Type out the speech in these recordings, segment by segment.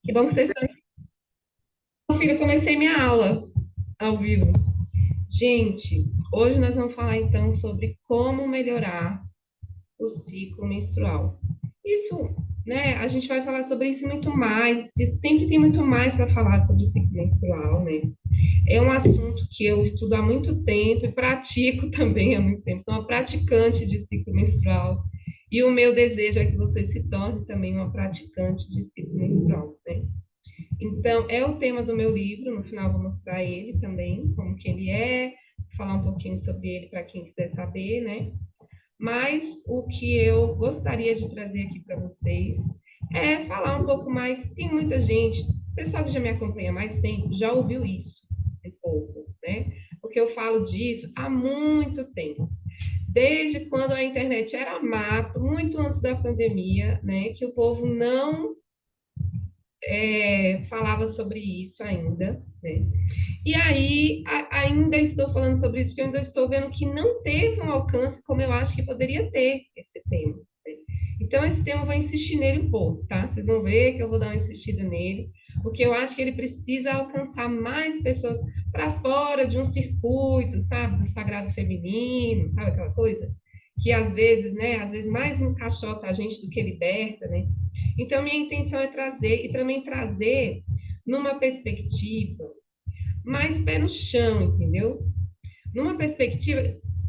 Que bom que vocês estão. Meu filho, eu comecei minha aula ao vivo. Gente, hoje nós vamos falar então sobre como melhorar o ciclo menstrual. Isso, né? A gente vai falar sobre isso muito mais, e sempre tem muito mais para falar sobre o ciclo menstrual, né? É um assunto que eu estudo há muito tempo e pratico também há muito tempo. Sou uma praticante de ciclo menstrual. E o meu desejo é que você se torne também uma praticante de ciclo menstrual, né? Então, é o tema do meu livro, no final eu vou mostrar ele também, como que ele é, falar um pouquinho sobre ele para quem quiser saber, né? Mas o que eu gostaria de trazer aqui para vocês é falar um pouco mais. Tem muita gente, o pessoal que já me acompanha há mais tempo, já ouviu isso um pouco, né? Porque eu falo disso há muito tempo. Desde quando a internet era mato, muito antes da pandemia, né? Que o povo não falava sobre isso ainda, né? E aí, ainda estou falando sobre isso, porque eu ainda estou vendo que não teve um alcance como eu acho que poderia ter esse tema. Né? Então, esse tema eu vou insistir nele um pouco, tá? Vocês vão ver que eu vou dar uma insistida nele, porque eu acho que ele precisa alcançar mais pessoas para fora de um circuito, sabe? Do sagrado feminino, sabe aquela coisa? Que às vezes, né? Às vezes mais encaixota a gente do que liberta, né? Então, minha intenção é trazer, e também trazer numa perspectiva mais pé no chão, entendeu? Numa perspectiva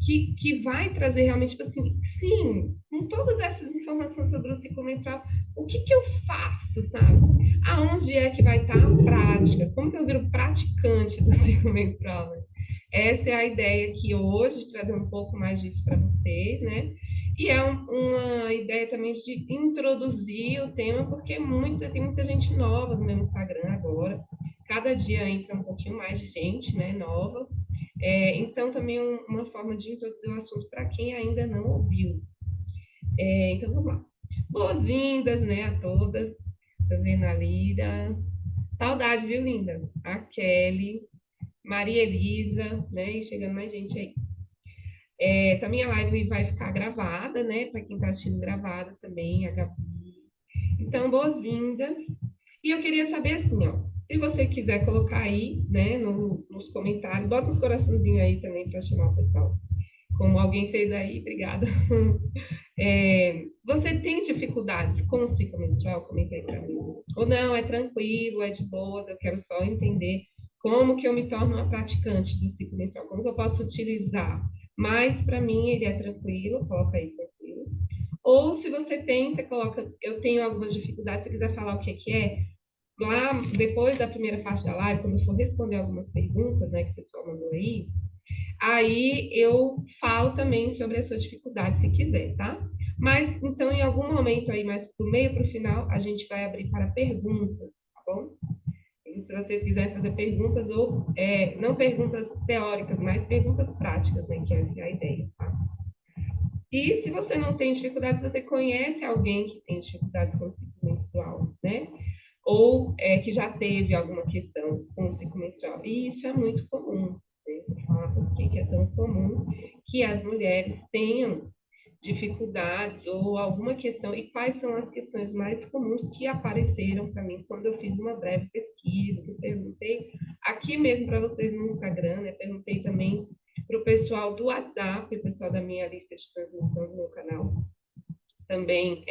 que vai trazer realmente, tipo assim, sim, com todas essas informações sobre o ciclo menstrual, o que que eu faço, sabe? Aonde é que vai estar a prática? Como que eu viro praticante do ciclo menstrual, né? Essa é a ideia aqui hoje, de trazer um pouco mais disso para vocês, né? E é uma ideia também de introduzir o tema, porque tem muita gente nova no meu Instagram agora. Cada dia entra um pouquinho mais de gente, né, nova. Então, também uma forma de introduzir o assunto para quem ainda não ouviu. Então, vamos lá. Boas-vindas, né, a todas. Tá vendo a Lira? Saudade, viu, linda? A Kelly, Maria Elisa, né? E chegando mais gente aí. Também a live vai ficar gravada, né? Para quem está assistindo gravada também, a Gabi. Então, boas-vindas. E eu queria saber assim, ó, se você quiser colocar aí, né, nos comentários, bota uns coraçãozinhos aí também para chamar o pessoal. Como alguém fez aí, obrigada. Você tem dificuldades com o ciclo menstrual? Comenta aí para mim. Ou não, é tranquilo, é de boa, eu quero só entender como que eu me torno uma praticante do ciclo menstrual, como que eu posso utilizar. Mas para mim ele é tranquilo, coloca aí tranquilo. Ou se você tem, você coloca, eu tenho algumas dificuldades, se você quiser falar o que que é, lá depois da primeira parte da live, quando eu for responder algumas perguntas, né, que o pessoal mandou aí eu falo também sobre a sua dificuldade, se quiser, tá? Mas, então, em algum momento aí, mais do meio para o final, a gente vai abrir para perguntas, tá bom? E se vocês quiserem fazer perguntas, ou não perguntas teóricas, mas perguntas práticas, né, que essa é a ideia, tá? E se você não tem dificuldade, se você conhece alguém que tem dificuldades com o ciclo menstrual, né? Ou que já teve alguma questão com o ciclo menstrual. E isso é muito comum. Né? Vou falar por que é tão comum que as mulheres tenham dificuldades ou alguma questão e quais são as questões mais comuns que apareceram para mim quando eu fiz uma breve pesquisa, que eu perguntei aqui mesmo para vocês no Instagram, né? Perguntei também para o pessoal do WhatsApp, o pessoal da minha lista de transmissão do meu canal, também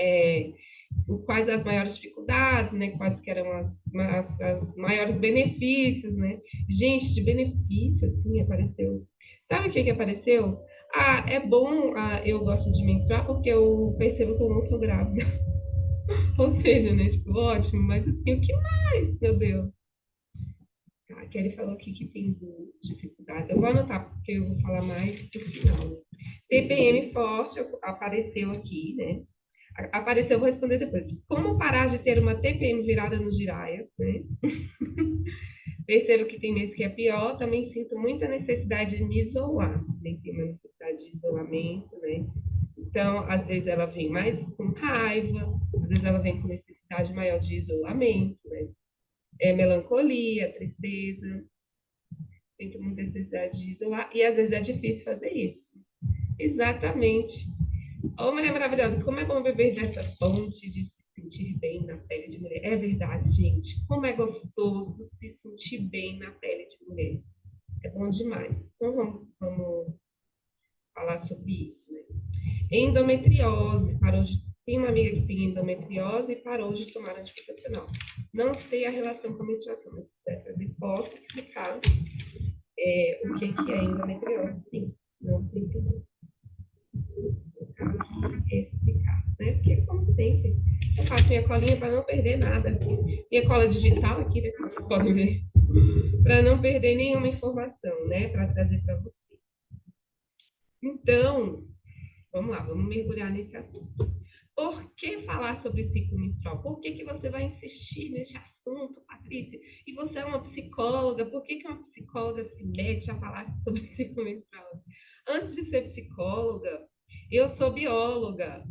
quais as maiores dificuldades, né? Quais que eram as maiores benefícios, né? Gente, de benefício, assim, apareceu. Sabe o que que apareceu? Ah, é bom, eu gosto de menstruar porque eu percebo que eu não estou grávida. Ou seja, né? Tipo, ótimo, mas assim, o que mais, meu Deus? A Kelly falou aqui que tem dificuldade. Eu vou anotar, porque eu vou falar mais no final. TPM forte apareceu aqui, né? Apareceu, eu vou responder depois. Como parar de ter uma TPM virada no giraia, né? Percebo que tem meses que é pior, também sinto muita necessidade de me isolar, né? Tem uma necessidade de isolamento, né? Então, às vezes ela vem mais com raiva, às vezes ela vem com necessidade maior de isolamento, né? Melancolia, tristeza, sinto muita necessidade de isolar, e às vezes é difícil fazer isso. Exatamente. Ô, mulher maravilhosa, como é bom beber dessa fonte de sentir bem na pele de mulher. É verdade, gente. Como é gostoso se sentir bem na pele de mulher. É bom demais. Então, vamos falar sobre isso, né? Endometriose. Tem uma amiga que tem endometriose e parou de tomar anticoncepcional. Não sei a relação com a menstruação, mas posso explicar o que é endometriose, sim. Não tem que explicar, né? Porque, como sempre, eu faço minha colinha para não perder nada. Minha cola digital aqui, né, que vocês podem ver, para não perder nenhuma informação, né, para trazer para vocês. Então, vamos lá, vamos mergulhar nesse assunto. Por que falar sobre ciclo menstrual? Por que você vai insistir nesse assunto, Patrícia? E você é uma psicóloga, por que uma psicóloga se mete a falar sobre ciclo menstrual? Antes de ser psicóloga, eu sou bióloga.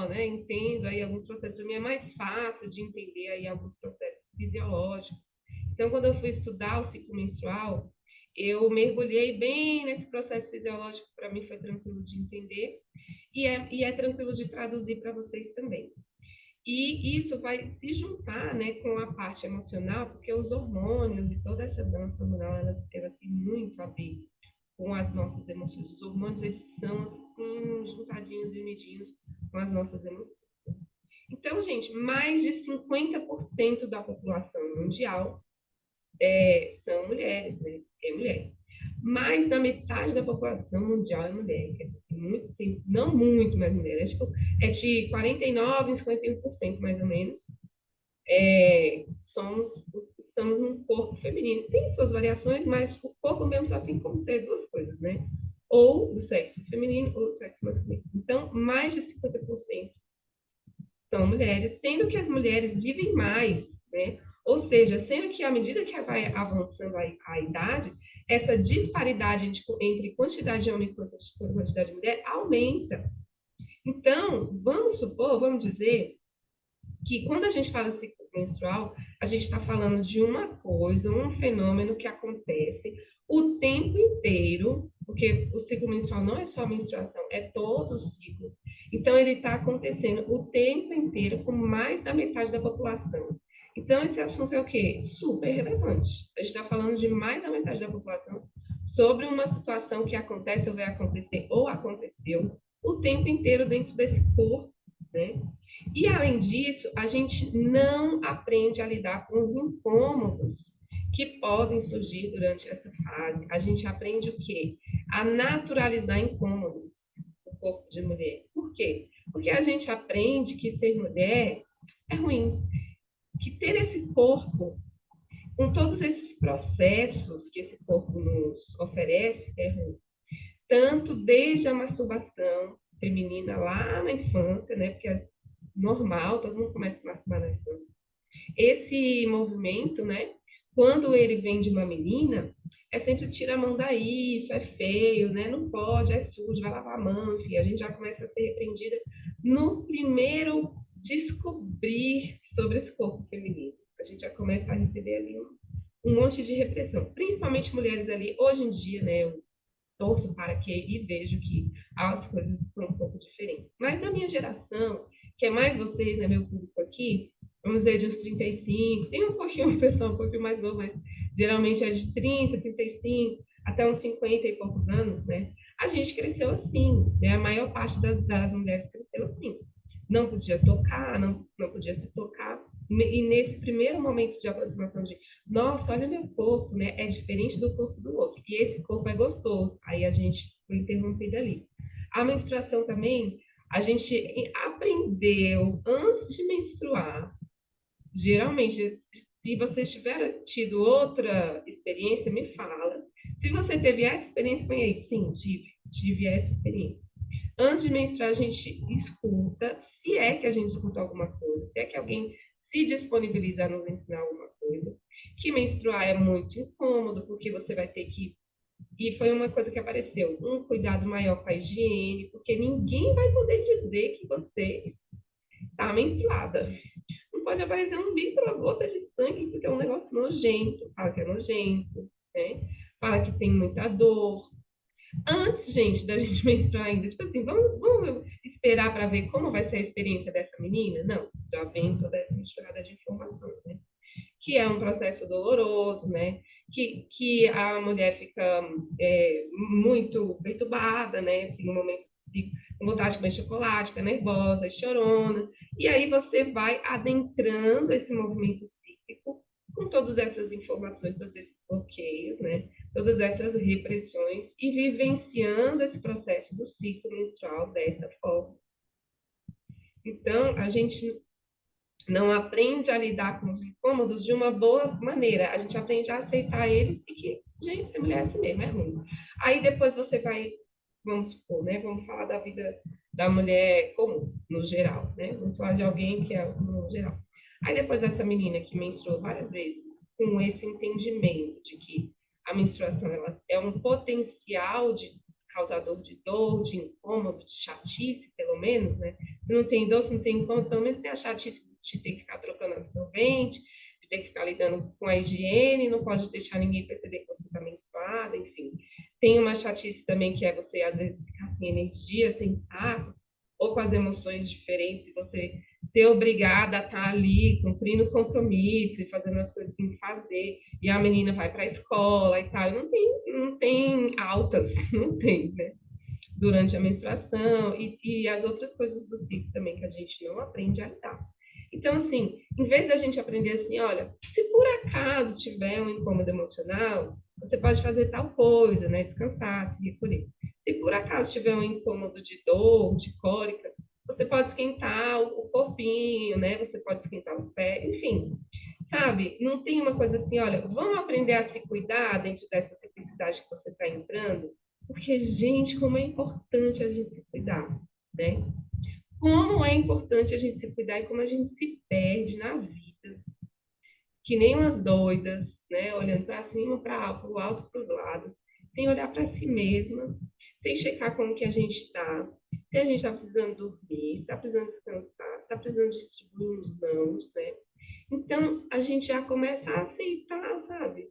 Né? Entendo aí alguns processos. Para mim é mais fácil de entender aí alguns processos fisiológicos. Então, quando eu fui estudar o ciclo menstrual, eu mergulhei bem nesse processo fisiológico, para mim foi tranquilo de entender e é tranquilo de traduzir para vocês também. E isso vai se juntar, né, com a parte emocional, porque os hormônios e toda essa dança hormonal, ela tem muito a ver com as nossas emoções. Os hormônios, eles são, assim, juntadinhos e unidinhos com as nossas emoções. Então, gente, mais de 50% da população mundial são mulheres, né? É mulher. Mais da metade da população mundial é mulher. Não muito mais mulher, é de 49% a 51% mais ou menos. Estamos num corpo feminino. Tem suas variações, mas o corpo mesmo só tem como ter duas coisas, né? Ou do sexo feminino ou do sexo masculino. Então, mais de 50% são mulheres, sendo que as mulheres vivem mais, né? Ou seja, sendo que à medida que vai avançando a idade, essa disparidade entre quantidade de homem e quantidade de mulher aumenta. Então, vamos dizer que quando a gente fala ciclo menstrual, a gente está falando de uma coisa, um fenômeno que acontece o tempo inteiro, porque o ciclo menstrual não é só a menstruação, é todo o ciclo. Então, ele está acontecendo o tempo inteiro com mais da metade da população. Então, esse assunto é o quê? Super relevante. A gente está falando de mais da metade da população sobre uma situação que acontece ou vai acontecer ou aconteceu o tempo inteiro dentro desse corpo, né? E, além disso, a gente não aprende a lidar com os incômodos que podem surgir durante essa fase. A gente aprende o quê? A naturalizar incômodos no corpo de mulher. Por quê? Porque a gente aprende que ser mulher é ruim. Que ter esse corpo, com todos esses processos que esse corpo nos oferece, é ruim. Tanto desde a masturbação feminina lá na infância, né? Porque é normal, todo mundo começa a masturbar na infância. Esse movimento, né? Quando ele vem de uma menina, é sempre tira a mão daí, isso é feio, né? Não pode, é sujo, vai lavar a mão, enfim, a gente já começa a ser repreendida no primeiro descobrir sobre esse corpo feminino. A gente já começa a receber ali um monte de repressão, principalmente mulheres ali, hoje em dia, né? Eu torço para que e vejo que as coisas são um pouco diferentes. Mas na minha geração, que é mais vocês, né, meu público aqui, vamos dizer de uns 35, tem um pouquinho, uma pessoa um pouquinho mais nova, mas geralmente é de 30, 35, até uns 50 e poucos anos, né? A gente cresceu assim, né? A maior parte das mulheres cresceu assim. Não podia tocar, não podia se tocar. E nesse primeiro momento de aproximação de nossa, olha meu corpo, né? É diferente do corpo do outro. E esse corpo é gostoso. Aí a gente foi interrompida ali. A menstruação também, a gente aprendeu antes de menstruar. Geralmente, se você tiver tido outra experiência, me fala. Se você teve essa experiência, põe aí. Sim, tive essa experiência. Antes de menstruar, a gente escuta, se é que a gente escuta alguma coisa, se é que alguém se disponibiliza a nos ensinar alguma coisa, que menstruar é muito incômodo, porque você vai ter que. E foi uma coisa que apareceu, um cuidado maior com a higiene, porque ninguém vai poder dizer que você está menstruada. Não pode aparecer um microgota de sangue, porque é um negócio nojento, fala que é nojento, né? Fala que tem muita dor. Antes, gente, da gente menstruar ainda, tipo assim, vamos esperar para ver como vai ser a experiência dessa menina? Não, já vem toda essa misturada de informações, né? Que é um processo doloroso, né? Que a mulher fica muito perturbada, né? Tem um momento de com vontade de comer chocolate, fica nervosa, chorona. E aí você vai adentrando esse movimento cíclico com todas essas informações, todos esses bloqueios, né? Todas essas repressões e vivenciando esse processo do ciclo menstrual dessa forma. Então, a gente não aprende a lidar com os incômodos de uma boa maneira. A gente aprende a aceitar eles e que, gente, ser mulher é assim mesmo, é ruim. Aí depois você vai, vamos supor, né? Vamos falar da vida da mulher comum, no geral, né? Vamos falar de alguém que é no geral. Aí depois essa menina que menstruou várias vezes, com esse entendimento de que a menstruação ela é um potencial de causador de dor, de incômodo, de chatice, pelo menos, né? Se não tem dor, se não tem incômodo, pelo menos tem a chatice de ter que ficar trocando absorvente, de ter que ficar lidando com a higiene, não pode deixar ninguém perceber que você está menstruada, enfim. Tem uma chatice também que é você, às vezes, ficar sem energia, sem saco, ou com as emoções diferentes, e você ser obrigada a estar ali cumprindo compromisso e fazendo as coisas que tem que fazer, e a menina vai para a escola e tal, não tem altas, não tem, né? Durante a menstruação e as outras coisas do ciclo também que a gente não aprende a lidar. Então, assim, em vez da gente aprender assim, olha, se por acaso tiver um incômodo emocional, você pode fazer tal coisa, né? Descansar, se recolher. Se por acaso tiver um incômodo de dor, de cólica, você pode esquentar o corpinho, né? Você pode esquentar os pés, enfim. Sabe? Não tem uma coisa assim, olha, vamos aprender a se cuidar dentro dessa necessidade que você está entrando, porque, gente, como é importante a gente se cuidar, né? Como é importante a gente se cuidar e como a gente se perde na vida, que nem umas doidas, né? Olhando para cima, para o alto, para os lados, sem olhar para si mesma, sem checar como que a gente está, se a gente está precisando dormir, se está precisando descansar, se está precisando distribuir uns nãos, né? Então, a gente já começa a aceitar, sabe?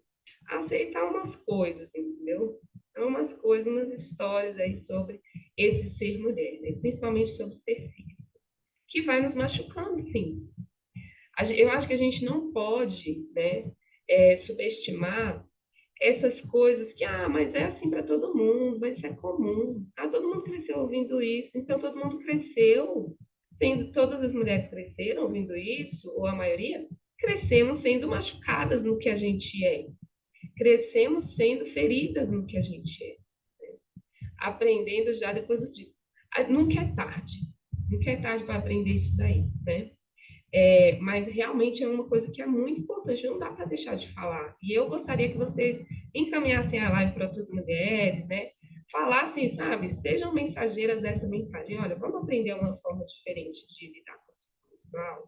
A aceitar umas coisas, entendeu? Então, umas coisas, umas histórias aí sobre esse ser mulher, né? Principalmente sobre ser cis, que vai nos machucando, sim. Eu acho que a gente não pode, né, subestimar essas coisas que, mas é assim para todo mundo, mas isso é comum. Todo mundo cresceu ouvindo isso, então todo mundo cresceu, sendo, todas as mulheres cresceram ouvindo isso, ou a maioria, crescemos sendo machucadas no que a gente é, crescemos sendo feridas no que a gente é, aprendendo já depois do tipo. Nunca é tarde para aprender isso daí, né? Mas realmente é uma coisa que é muito importante, não dá para deixar de falar. E eu gostaria que vocês encaminhassem a live para outras mulheres, né? Falassem, sabe? Sejam mensageiras dessa mensagem. Olha, vamos aprender uma forma diferente de lidar com o ciclo menstrual.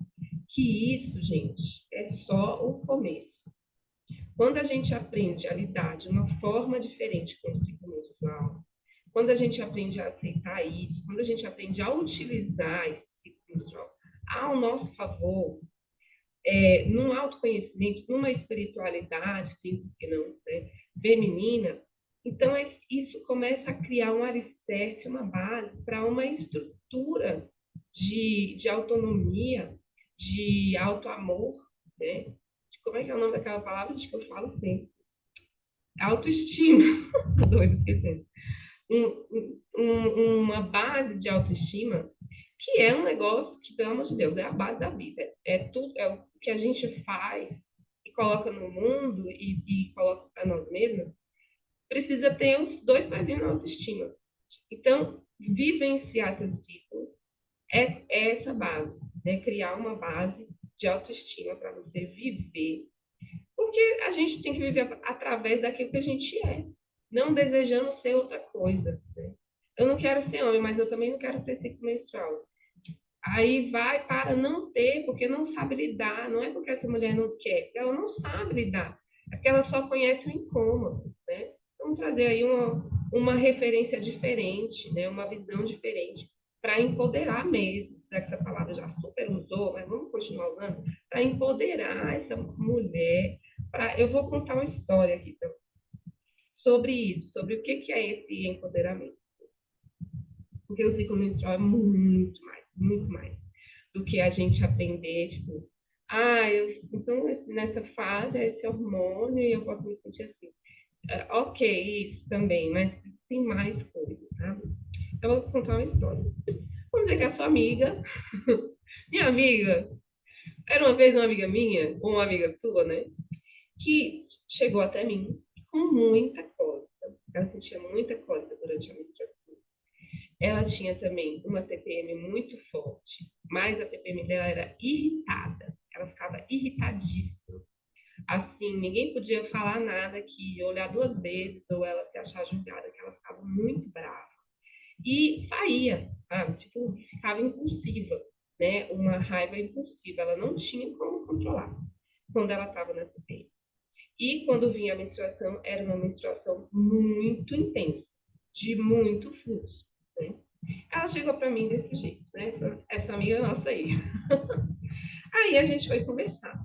Que isso, gente, é só o começo. Quando a gente aprende a lidar de uma forma diferente com o ciclo menstrual, quando a gente aprende a aceitar isso, quando a gente aprende a utilizar esse ciclo menstrual ao nosso favor, num autoconhecimento, numa espiritualidade, sim, porque não, né, feminina, então isso começa a criar um alicerce, uma base para uma estrutura de autonomia, de autoamor, né? Como é que é o nome daquela palavra? Acho que eu falo sempre. Autoestima. Doido, esquecendo. Uma base de autoestima que é um negócio que, pelo amor de Deus, é a base da vida. É tudo, é o que a gente faz e coloca no mundo e coloca para nós mesmos, precisa ter os dois pezinhos na autoestima. Então, vivenciar teu ciclo é essa base, né? Criar uma base de autoestima para você viver. Porque a gente tem que viver através daquilo que a gente é, não desejando ser outra coisa, né? Eu não quero ser homem, mas eu também não quero ter ciclo menstrual. Aí vai para não ter, porque não sabe lidar. Não é porque essa mulher não quer, porque ela não sabe lidar. É porque ela só conhece o incômodo, né? Vamos trazer aí uma referência diferente, né? Uma visão diferente para empoderar mesmo. Já que essa palavra já super usou, mas vamos continuar usando, para empoderar essa mulher. Eu vou contar uma história aqui sobre isso, sobre o que é esse empoderamento. Porque o ciclo menstrual é muito mais do que a gente aprender, tipo, então nessa fase é esse hormônio e eu posso me sentir assim. Ok, isso também, mas tem mais coisas, tá? Eu vou contar uma história. Vamos dizer que a sua amiga, minha amiga, era uma vez uma amiga minha, ou uma amiga sua, né? Que chegou até mim com muita cólica. Ela sentia muita cólica durante a menstruação. Ela tinha também uma TPM muito forte, mas a TPM dela era irritada. Ela ficava irritadíssima. Assim, ninguém podia falar nada que olhar duas vezes ou ela se achar julgada, que ela ficava muito brava. E saía, sabe? Tipo, ficava impulsiva, né? Uma raiva impulsiva. Ela não tinha como controlar quando ela estava na TPM. E quando vinha a menstruação, era uma menstruação muito intensa, de muito fluxo, né? Ela chegou para mim desse jeito, né? Essa amiga nossa aí. Aí a gente foi conversar.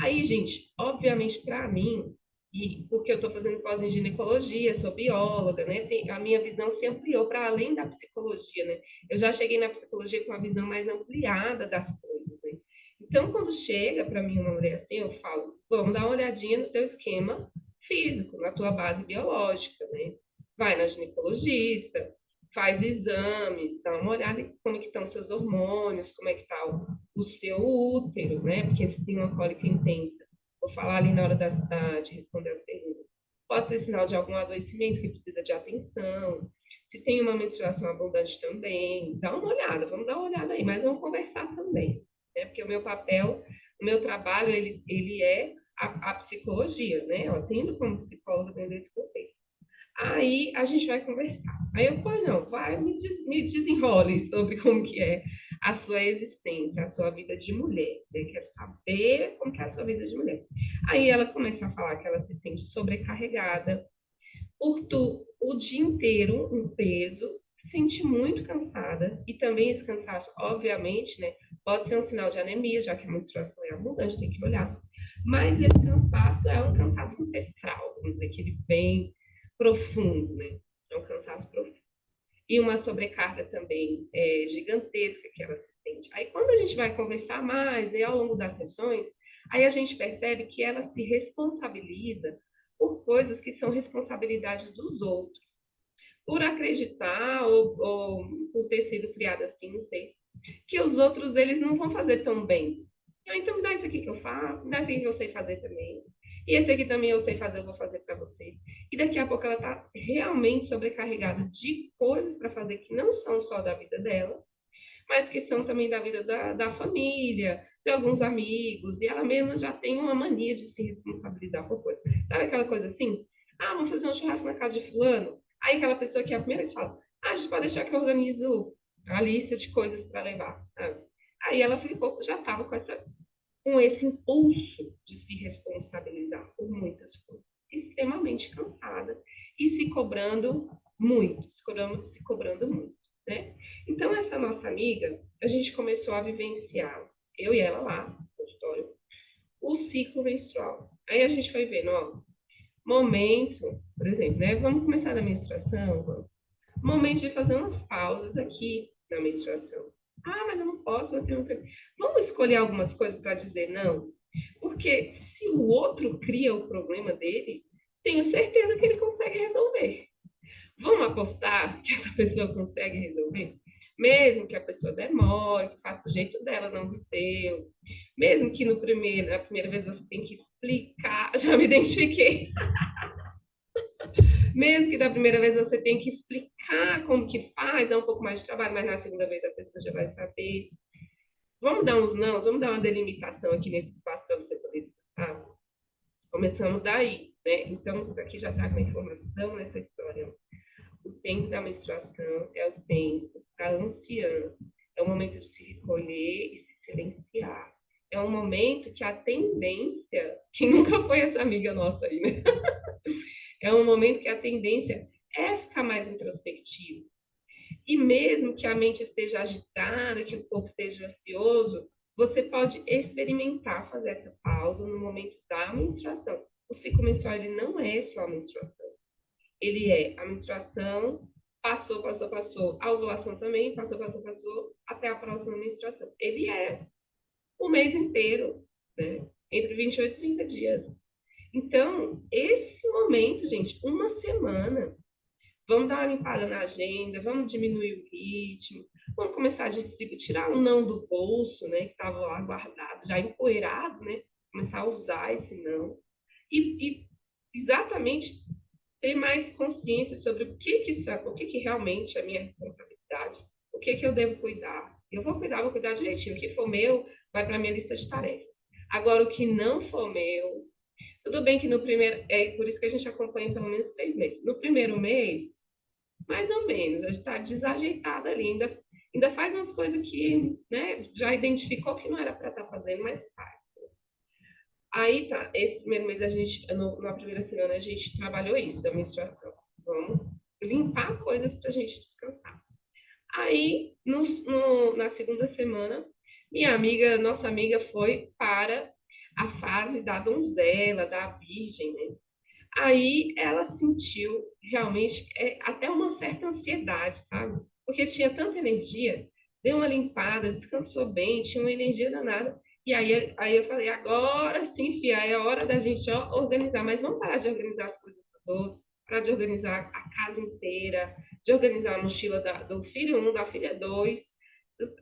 Aí, gente, obviamente para mim, e porque eu estou fazendo pós em ginecologia, sou bióloga, né? A minha visão se ampliou para além da psicologia, né? Eu já cheguei na psicologia com uma visão mais ampliada das coisas, né? Então, quando chega para mim uma mulher assim, eu falo, vamos dar uma olhadinha no teu esquema físico, na tua base biológica, né? Vai na ginecologista, faz exames, dá uma olhada em como é que estão os seus hormônios, como é que está o seu útero, né? Porque se tem uma cólica intensa, vou falar ali na hora de responder as perguntas, pode ser sinal de algum adoecimento que precisa de atenção. Se tem uma menstruação abundante também, dá uma olhada, vamos dar uma olhada aí, mas vamos conversar também, né? Porque o meu papel, o meu trabalho, ele é a psicologia, né? Eu atendo como psicóloga dentro desse contexto. Aí a gente vai conversar. Aí eu falei, não, vai, me desenrole sobre como que é a sua existência, a sua vida de mulher. Eu quero saber como que é a sua vida de mulher. Aí ela começa a falar que ela se sente sobrecarregada o dia inteiro, um peso, se sente muito cansada e também esse cansaço, obviamente, né, pode ser um sinal de anemia, já que a menstruação é abundante, tem que olhar. Mas esse cansaço é um cansaço ancestral, vamos dizer que ele vem profundo, né? É um cansaço profundo. E uma sobrecarga também gigantesca que ela se sente. Aí, quando a gente vai conversar mais e ao longo das sessões, aí a gente percebe que ela se responsabiliza por coisas que são responsabilidades dos outros. Por acreditar ou por ter sido criada assim, não sei, que os outros eles não vão fazer tão bem. Então me dá isso aqui que eu faço, me dá isso aqui que eu sei fazer também. E esse aqui também eu sei fazer, eu vou fazer para você. E daqui a pouco ela está realmente sobrecarregada de coisas para fazer que não são só da vida dela, mas que são também da vida da família, de alguns amigos. E ela mesma já tem uma mania de se responsabilizar por coisas. Sabe aquela coisa assim? Ah, vamos fazer um churrasco na casa de fulano. Aí aquela pessoa que é a primeira que fala, ah, a gente pode deixar que eu organizo a lista de coisas para levar. Aí ela ficou, já estava com esse impulso de se responsabilizar por muitas coisas, extremamente cansada e se cobrando muito, se cobrando muito, né? Então, essa nossa amiga, a gente começou a vivenciar, eu e ela lá, no consultório, o ciclo menstrual. Aí a gente foi vendo, ó, momento, por exemplo, né? Vamos começar da menstruação, vamos. Momento de fazer umas pausas aqui na menstruação. Ah, mas eu não posso, eu tenho... Vamos escolher algumas coisas para dizer não? Porque se o outro cria o problema dele, tenho certeza que ele consegue resolver. Vamos apostar que essa pessoa consegue resolver? Mesmo que a pessoa demore, que faça do jeito dela, não do seu. Mesmo que na primeira vez você tem que explicar. Já me identifiquei. Mesmo que da primeira vez você tenha que explicar como que faz, dá um pouco mais de trabalho, mas na segunda vez a pessoa já vai saber. Vamos dar uns não, vamos dar uma delimitação aqui nesse espaço para você poder escutar. Começamos daí, né? Então, aqui já está com a informação nessa história. O tempo da menstruação é o tempo da anciã. É o momento de se recolher e se silenciar. É um momento que a tendência, que nunca foi essa amiga nossa aí, né? É um momento que a tendência é ficar mais introspectivo. E mesmo que a mente esteja agitada, que o corpo esteja ansioso, você pode experimentar fazer essa pausa no momento da menstruação. O ciclo menstrual ele não é só a menstruação. Ele é a menstruação passou. A ovulação também, passou, até a próxima menstruação. Ele é o mês inteiro, né? Entre 28 e 30 dias. Então, esse momento, gente, uma semana, vamos dar uma limpada na agenda, vamos diminuir o ritmo, vamos começar a distribuir, tirar o não do bolso, né, que estava lá guardado, já empoeirado, né, começar a usar esse não. E exatamente ter mais consciência sobre o que realmente é a minha responsabilidade, o que eu devo cuidar. Eu vou cuidar direitinho. O que for meu, vai para a minha lista de tarefas. Agora, o que não for meu, tudo bem que no primeiro, é por isso que a gente acompanha pelo menos 3 meses. No primeiro mês, mais ou menos, a gente está desajeitada ali, ainda faz umas coisas que, né, já identificou que não era para estar fazendo, mas faz. Aí tá, esse primeiro mês a gente, na primeira semana, a gente trabalhou isso, da menstruação. Vamos limpar coisas pra gente descansar. Aí, na segunda semana, nossa amiga foi para a fase da donzela, da virgem, né? Aí ela sentiu realmente até uma certa ansiedade, sabe? Porque tinha tanta energia, deu uma limpada, descansou bem, tinha uma energia danada. E aí eu falei, agora sim, Fia, é hora da gente organizar, mas vamos parar de organizar as coisas todas, parar de organizar a casa inteira, de organizar a mochila do filho um, da filha 2,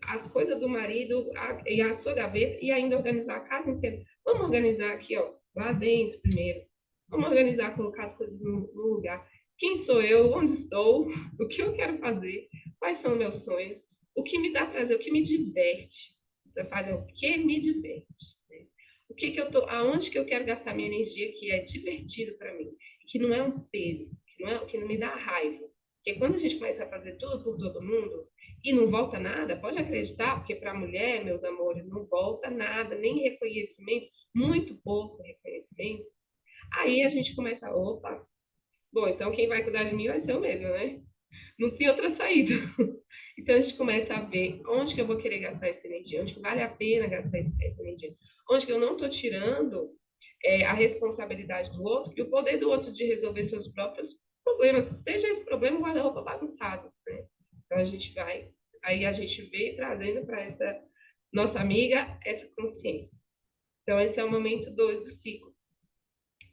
as coisas do marido e a sua gaveta, e ainda organizar a casa inteira. Vamos organizar aqui, ó, lá dentro primeiro. Vamos organizar, colocar as coisas no lugar. Quem sou eu? Onde estou? O que eu quero fazer? Quais são meus sonhos? O que me dá prazer? O que me diverte? Você faz o que me diverte? Né? O que eu tô? Aonde que eu quero gastar minha energia que é divertido para mim? Que não é um peso, que não me dá raiva. Porque quando a gente começa a fazer tudo por todo mundo e não volta nada, pode acreditar, porque para a mulher, meus amores, não volta nada, nem reconhecimento, muito pouco reconhecimento. Aí a gente começa, opa, bom, então quem vai cuidar de mim vai ser eu mesmo, né? Não tem outra saída. Então a gente começa a ver onde que eu vou querer gastar essa energia, onde que vale a pena gastar essa energia, onde que eu não estou tirando a responsabilidade do outro e o poder do outro de resolver seus próprios problemas, seja esse problema um guarda-roupa bagunçado, né? Então a gente vai, aí a gente vem trazendo para essa nossa amiga essa consciência. Então esse é o momento 2 do ciclo.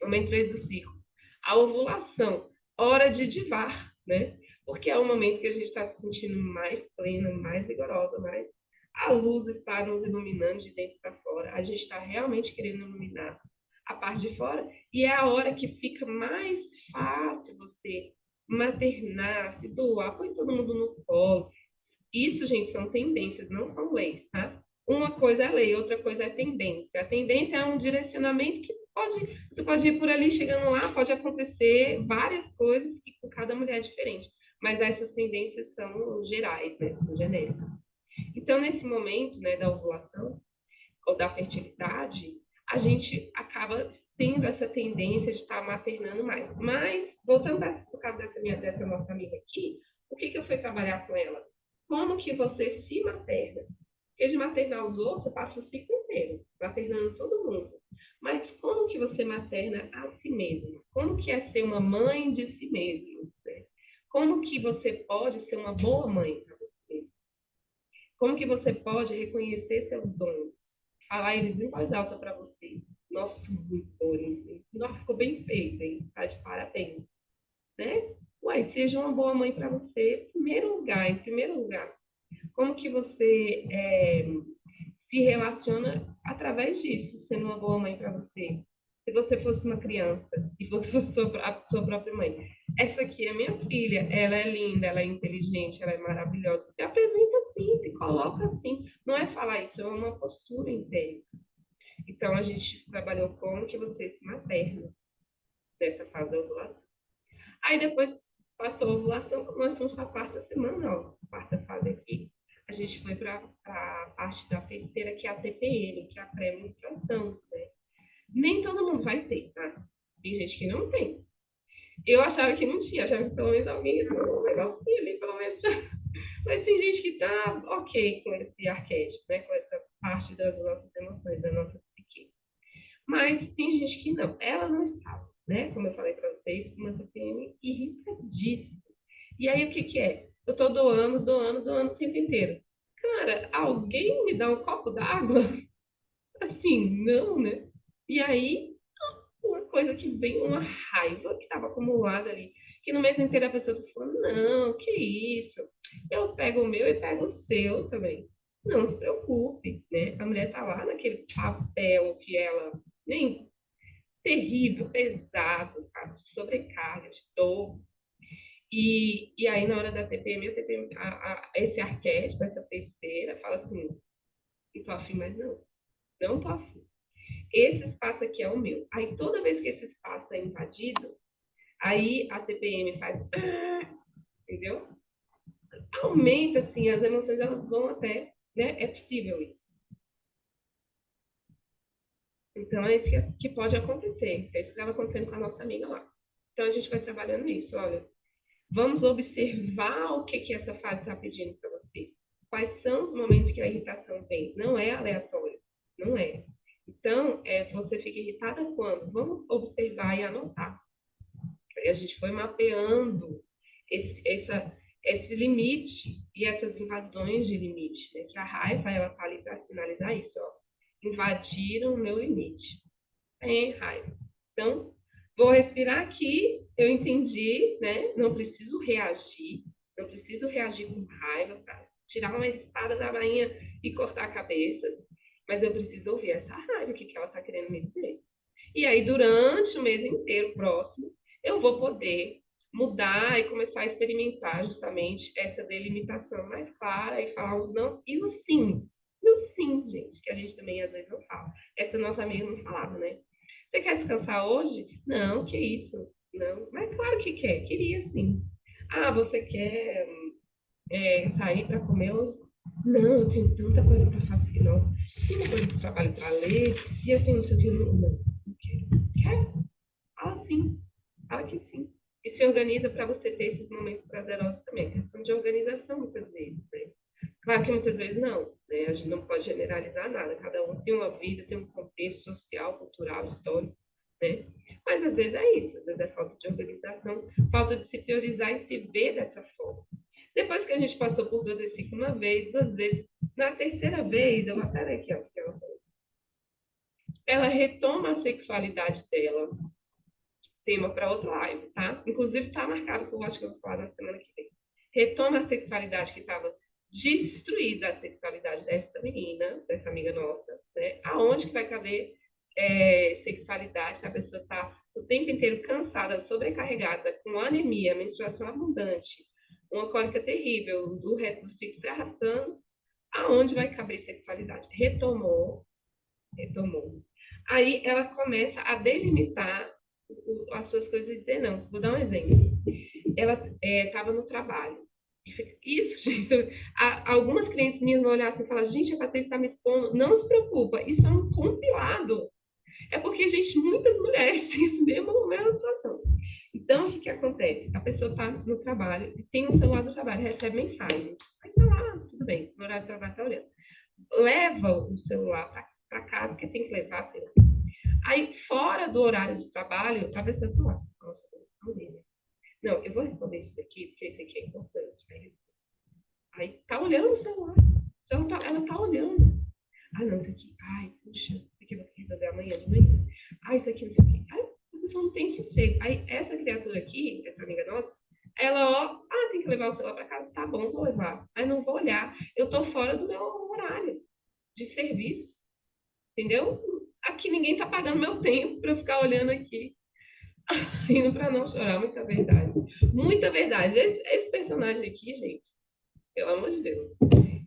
Momento 3 do ciclo. A ovulação, hora de divar, né? Porque é o momento que a gente está se sentindo mais plena, mais vigorosa, mais a luz está nos iluminando de dentro para fora. A gente está realmente querendo iluminar a parte de fora e é a hora que fica mais fácil você maternar, se doar, põe todo mundo no colo. Isso, gente, são tendências, não são leis, tá? Uma coisa é lei, outra coisa é tendência. A tendência é um direcionamento que você pode ir por ali, chegando lá, pode acontecer várias coisas que com cada mulher é diferente. Mas essas tendências são gerais, né? São genéricas. Então, nesse momento, né, da ovulação ou da fertilidade, a gente acaba tendo essa tendência de estar maternando mais. Mas, voltando por causa dessa nossa amiga aqui, o que eu fui trabalhar com ela? Como que você se materna? Porque de maternar os outros, você passa o ciclo inteiro, maternando todo mundo. Mas como que você materna a si mesmo? Como que é ser uma mãe de si mesmo? Né? Como que você pode ser uma boa mãe para você? Como que você pode reconhecer seus dons? Falar eles em voz alta para você. Nossa, muito bons. Nossa, ficou bem feito, hein? Tá de parabéns. Né? Uai, seja uma boa mãe para você, em primeiro lugar. Como que você se relaciona através disso, sendo uma boa mãe para você? Se você fosse uma criança e você fosse a sua própria mãe. Essa aqui é minha filha, ela é linda, ela é inteligente, ela é maravilhosa. Se apresenta assim, se coloca assim. Não é falar isso, é uma postura interna. Então, a gente trabalhou como que você se materna nessa fase da ovulação. Aí depois passou a ovulação, nós fomos para a quarta semana, ó, a quarta fase aqui. A gente foi para a parte da feiticeira, que é a TPM, que é a pré-menstruação, né? Nem todo mundo vai ter, tá? Tem gente que não tem. Eu achava que não tinha, achava que pelo menos alguém um negocinho ali, pelo menos. Mas tem gente que tá ok com esse arquétipo, né? Com essa parte das nossas emoções, da nossa psique. Mas tem gente que não. Ela não estava, né? Como eu falei para vocês, uma TPM irritadíssima. E aí, o que que é? Eu tô doando, doando, doando o tempo inteiro. Cara, alguém me dá um copo d'água? Assim, não, né? E aí, uma coisa que vem, uma raiva que estava acumulada ali, que no mês inteiro a pessoa tá falando, não, que isso? Eu pego o meu e pego o seu também. Não se preocupe, né? A mulher tá lá naquele papel que ela, nem terrível, pesado, sabe? De sobrecarga, de dor. E aí, na hora da TPM, esse arquétipo, essa terceira, fala assim, não tô afim, mas não, não tô afim. Esse espaço aqui é o meu. Aí, toda vez que esse espaço é invadido, aí a TPM faz, entendeu? Aumenta, assim, as emoções, elas vão até, né? É possível isso. Então, é isso que pode acontecer. É isso que estava acontecendo com a nossa amiga lá. Então, a gente vai trabalhando nisso. Olha, vamos observar o que que essa fase está pedindo para você. Quais são os momentos que a irritação vem? Não é aleatório, não é. Então, você fica irritada quando? Vamos observar e anotar. Aí a gente foi mapeando esse limite e essas invasões de limite, né? Que a raiva, ela tá ali para sinalizar isso, ó. Invadiram o meu limite. Tem raiva. Então, vou respirar aqui, eu entendi, né? Não preciso reagir, não preciso reagir com raiva para tirar uma espada da bainha e cortar a cabeça, mas eu preciso ouvir essa raiva, o que que ela está querendo me dizer. E aí, durante o mês inteiro próximo, eu vou poder mudar e começar a experimentar justamente essa delimitação mais clara e falar os não e os sims. E os sims, gente, que a gente também às vezes não fala. Essa nossa amiga não falava, né? Você quer descansar hoje? Não, que isso? Não. Mas claro que quer, queria sim. Ah, você quer sair para comer hoje? Não, eu tenho tanta coisa para fazer. Nossa, tem coisa de trabalho para ler e eu tenho não sei o que. Não quero. Quer? Fala sim. Fala que sim. E se organiza para você ter esses momentos prazerosos também. É questão de organização, muitas vezes, né? Claro que muitas vezes não, né? A gente não pode generalizar nada. Cada um tem uma vida, tem um contexto social, cultural, histórico, né? Mas às vezes é isso. Às vezes é falta de organização, falta de se priorizar e se ver dessa forma. Depois que a gente passou por todo esse ciclo uma vez, duas vezes, na terceira vez, eu vou até aqui, ó, ela retoma a sexualidade dela, tema para outra live, tá? Inclusive está marcado, que eu acho que eu vou falar na semana que vem. Retoma a sexualidade que estava destruída, a sexualidade dessa menina, dessa amiga nossa, né? Aonde que vai caber sexualidade se a pessoa está o tempo inteiro cansada, sobrecarregada, com anemia, menstruação abundante, uma cólica terrível, do resto do ciclo se arrastando, aonde vai caber sexualidade? Retomou, retomou. Aí ela começa a delimitar as suas coisas e dizer não. Vou dar um exemplo. Ela estava no trabalho. Isso, gente, algumas clientes minhas vão olhar assim e falar, gente, a Patrícia está me expondo. Não se preocupa, isso é um compilado. É porque, gente, muitas mulheres têm esse mesmo situação. Então, o que, que acontece? A pessoa está no trabalho, tem o celular do trabalho, recebe mensagem. Aí tá lá, tudo bem, no horário do trabalho tá olhando. Leva o celular para casa, porque tem que levar, sei lá. Aí, fora do horário de trabalho, a pessoa está lá. Nossa, eu vou responder, né? Não, eu vou responder isso daqui, porque isso aqui é importante. Aí tá olhando o celular. Ela tá olhando. Ah, não, isso aqui. Ai, puxa, isso aqui eu vou ter que resolver amanhã de manhã. Ah, isso aqui, não sei o quê. Ai, a pessoa não tem sossego. Aí, essa criatura aqui, essa amiga nossa, ela, ó, tem que levar o celular para casa. Tá bom, vou levar. Mas não vou olhar. Eu tô fora do meu horário de serviço. Entendeu? Aqui ninguém tá pagando meu tempo para eu ficar olhando aqui, rindo para não chorar. Muita verdade. Muita verdade. Esse personagem aqui, gente, pelo amor de Deus.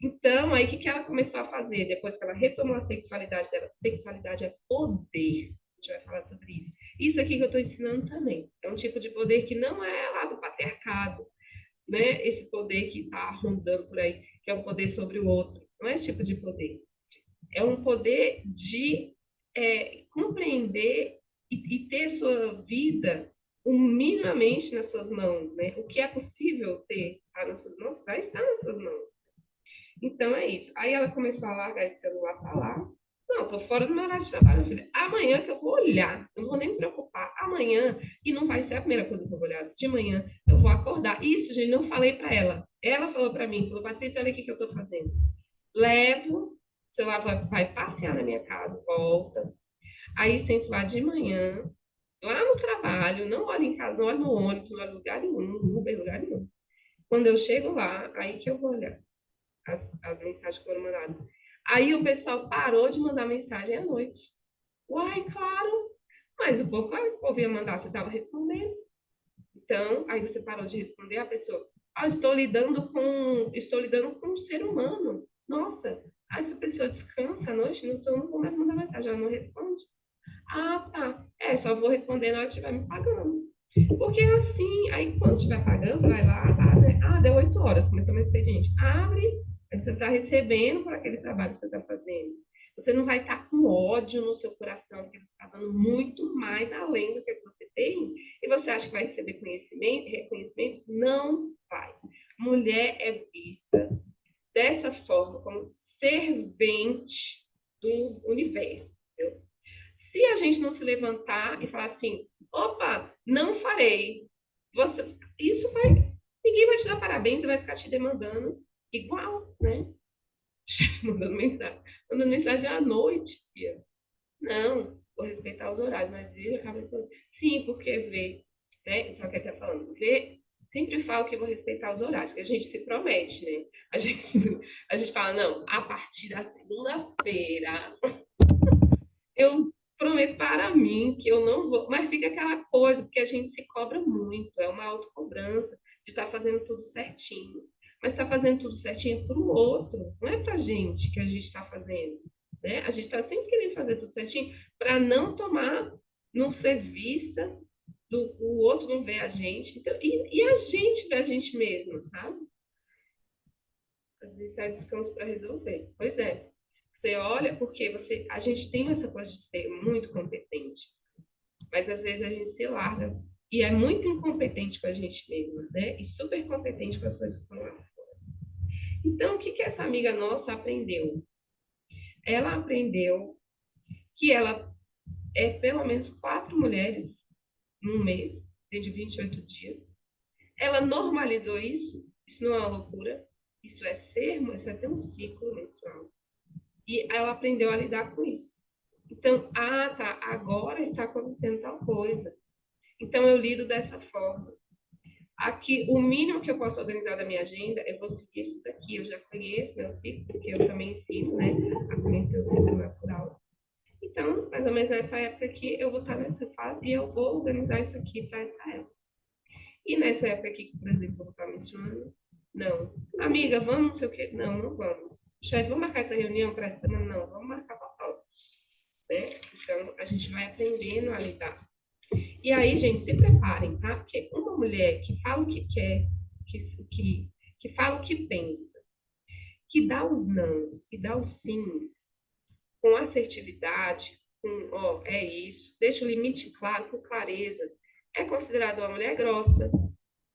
Então, aí o que, que ela começou a fazer? Depois que ela retomou a sexualidade dela, sexualidade é poder. A gente vai falar sobre isso. Isso aqui que eu estou ensinando também. É um tipo de poder que não é lá do patriarcado, né? Esse poder que está rondando por aí, que é um poder sobre o outro. Não é esse tipo de poder. É um poder de compreender e ter sua vida minimamente nas suas mãos, né? O que é possível ter nas suas mãos vai estar nas suas mãos. Então é isso. Aí ela começou a largar esse celular para lá. Não, tô fora do meu horário de trabalho, minha filha. Amanhã que eu vou olhar, eu não vou nem me preocupar. Amanhã, e não vai ser a primeira coisa que eu vou olhar. De manhã, eu vou acordar. Isso, gente, não falei para ela. Ela falou para mim, falou, Patrícia, olha aqui que eu tô fazendo. Levo, o celular vai passear na minha casa, volta. Aí sento lá de manhã, lá no trabalho, não olho em casa, não olho no ônibus, não olho em lugar nenhum, no Uber, lugar nenhum. Quando eu chego lá, aí que eu vou olhar as mensagens que foram mandadas. Aí o pessoal parou de mandar mensagem à noite. Uai, claro, mas o povo, claro que o povo ia mandar, você estava respondendo. Então, aí você parou de responder a pessoa. Ah, estou lidando com um ser humano. Nossa, essa pessoa descansa à noite, não vou mais mandar mensagem, ela não responde. Ah, tá. É, só vou responder na hora que estiver me pagando. Porque assim, aí quando estiver pagando, vai lá, né? Deu 8 horas, começou meu expediente. Abre, aí você está recebendo por aquele trabalho que você está fazendo. Você não vai estar com ódio no seu coração, porque você está dando muito mais além do que você tem, e você acha que vai receber conhecimento, reconhecimento? Não vai. Mulher é vista dessa forma, como servente do universo. Entendeu? Se a gente não se levantar e falar assim, opa, não farei, isso vai, ninguém vai te dar parabéns e vai ficar te demandando igual, né? Chefe mandando mensagem à noite, filha. Não, vou respeitar os horários, mas vira a cabeça. Sim, porque vê, né? Então, o que ele tá falando? Vê, sempre falo que vou respeitar os horários, que a gente se promete, né? A gente, a gente fala, não, a partir da segunda-feira eu prometo para mim que eu não vou, mas fica aquela coisa, porque a gente se cobra muito, é uma autocobrança de estar fazendo tudo certinho. Mas está fazendo tudo certinho para o outro, não é para a gente que a gente está fazendo. Né? A gente está sempre querendo fazer tudo certinho para não tomar, não ser vista, o outro não ver a gente, então, e a gente ver a gente mesmo, sabe? Às vezes é descanso para resolver. Pois é. Você olha porque a gente tem essa coisa de ser muito competente, mas às vezes a gente se larga e é muito incompetente com a gente mesma, né? E super competente com as coisas que estão lá. Então, o que que essa amiga nossa aprendeu? Ela aprendeu que ela é pelo menos 4 mulheres num mês, de 28 dias. Ela normalizou isso. Isso não é uma loucura. Isso é ter um ciclo menstrual. E ela aprendeu a lidar com isso. Então, tá, agora está acontecendo tal coisa. Então, eu lido dessa forma. Aqui, o mínimo que eu posso organizar da minha agenda é vou seguir isso daqui. Eu já conheço meu ciclo, porque eu também ensino, né, a conhecer o ciclo natural. Então, mais ou menos nessa época aqui, eu vou estar nessa fase e eu vou organizar isso aqui para essa época. E nessa época aqui, por exemplo, eu vou estar menstruando, não. Amiga, vamos, não sei o quê. Não, não vamos. Chefe, vamos marcar essa reunião para essa semana? Não, vamos marcar para a próxima. Né? Então, a gente vai aprendendo a lidar. E aí, gente, se preparem, tá? Porque uma mulher que fala o que quer, que, que fala o que pensa, que dá os nãos, que dá os sims, com assertividade, com, ó, é isso, deixa o limite claro, com clareza, é considerada uma mulher grossa,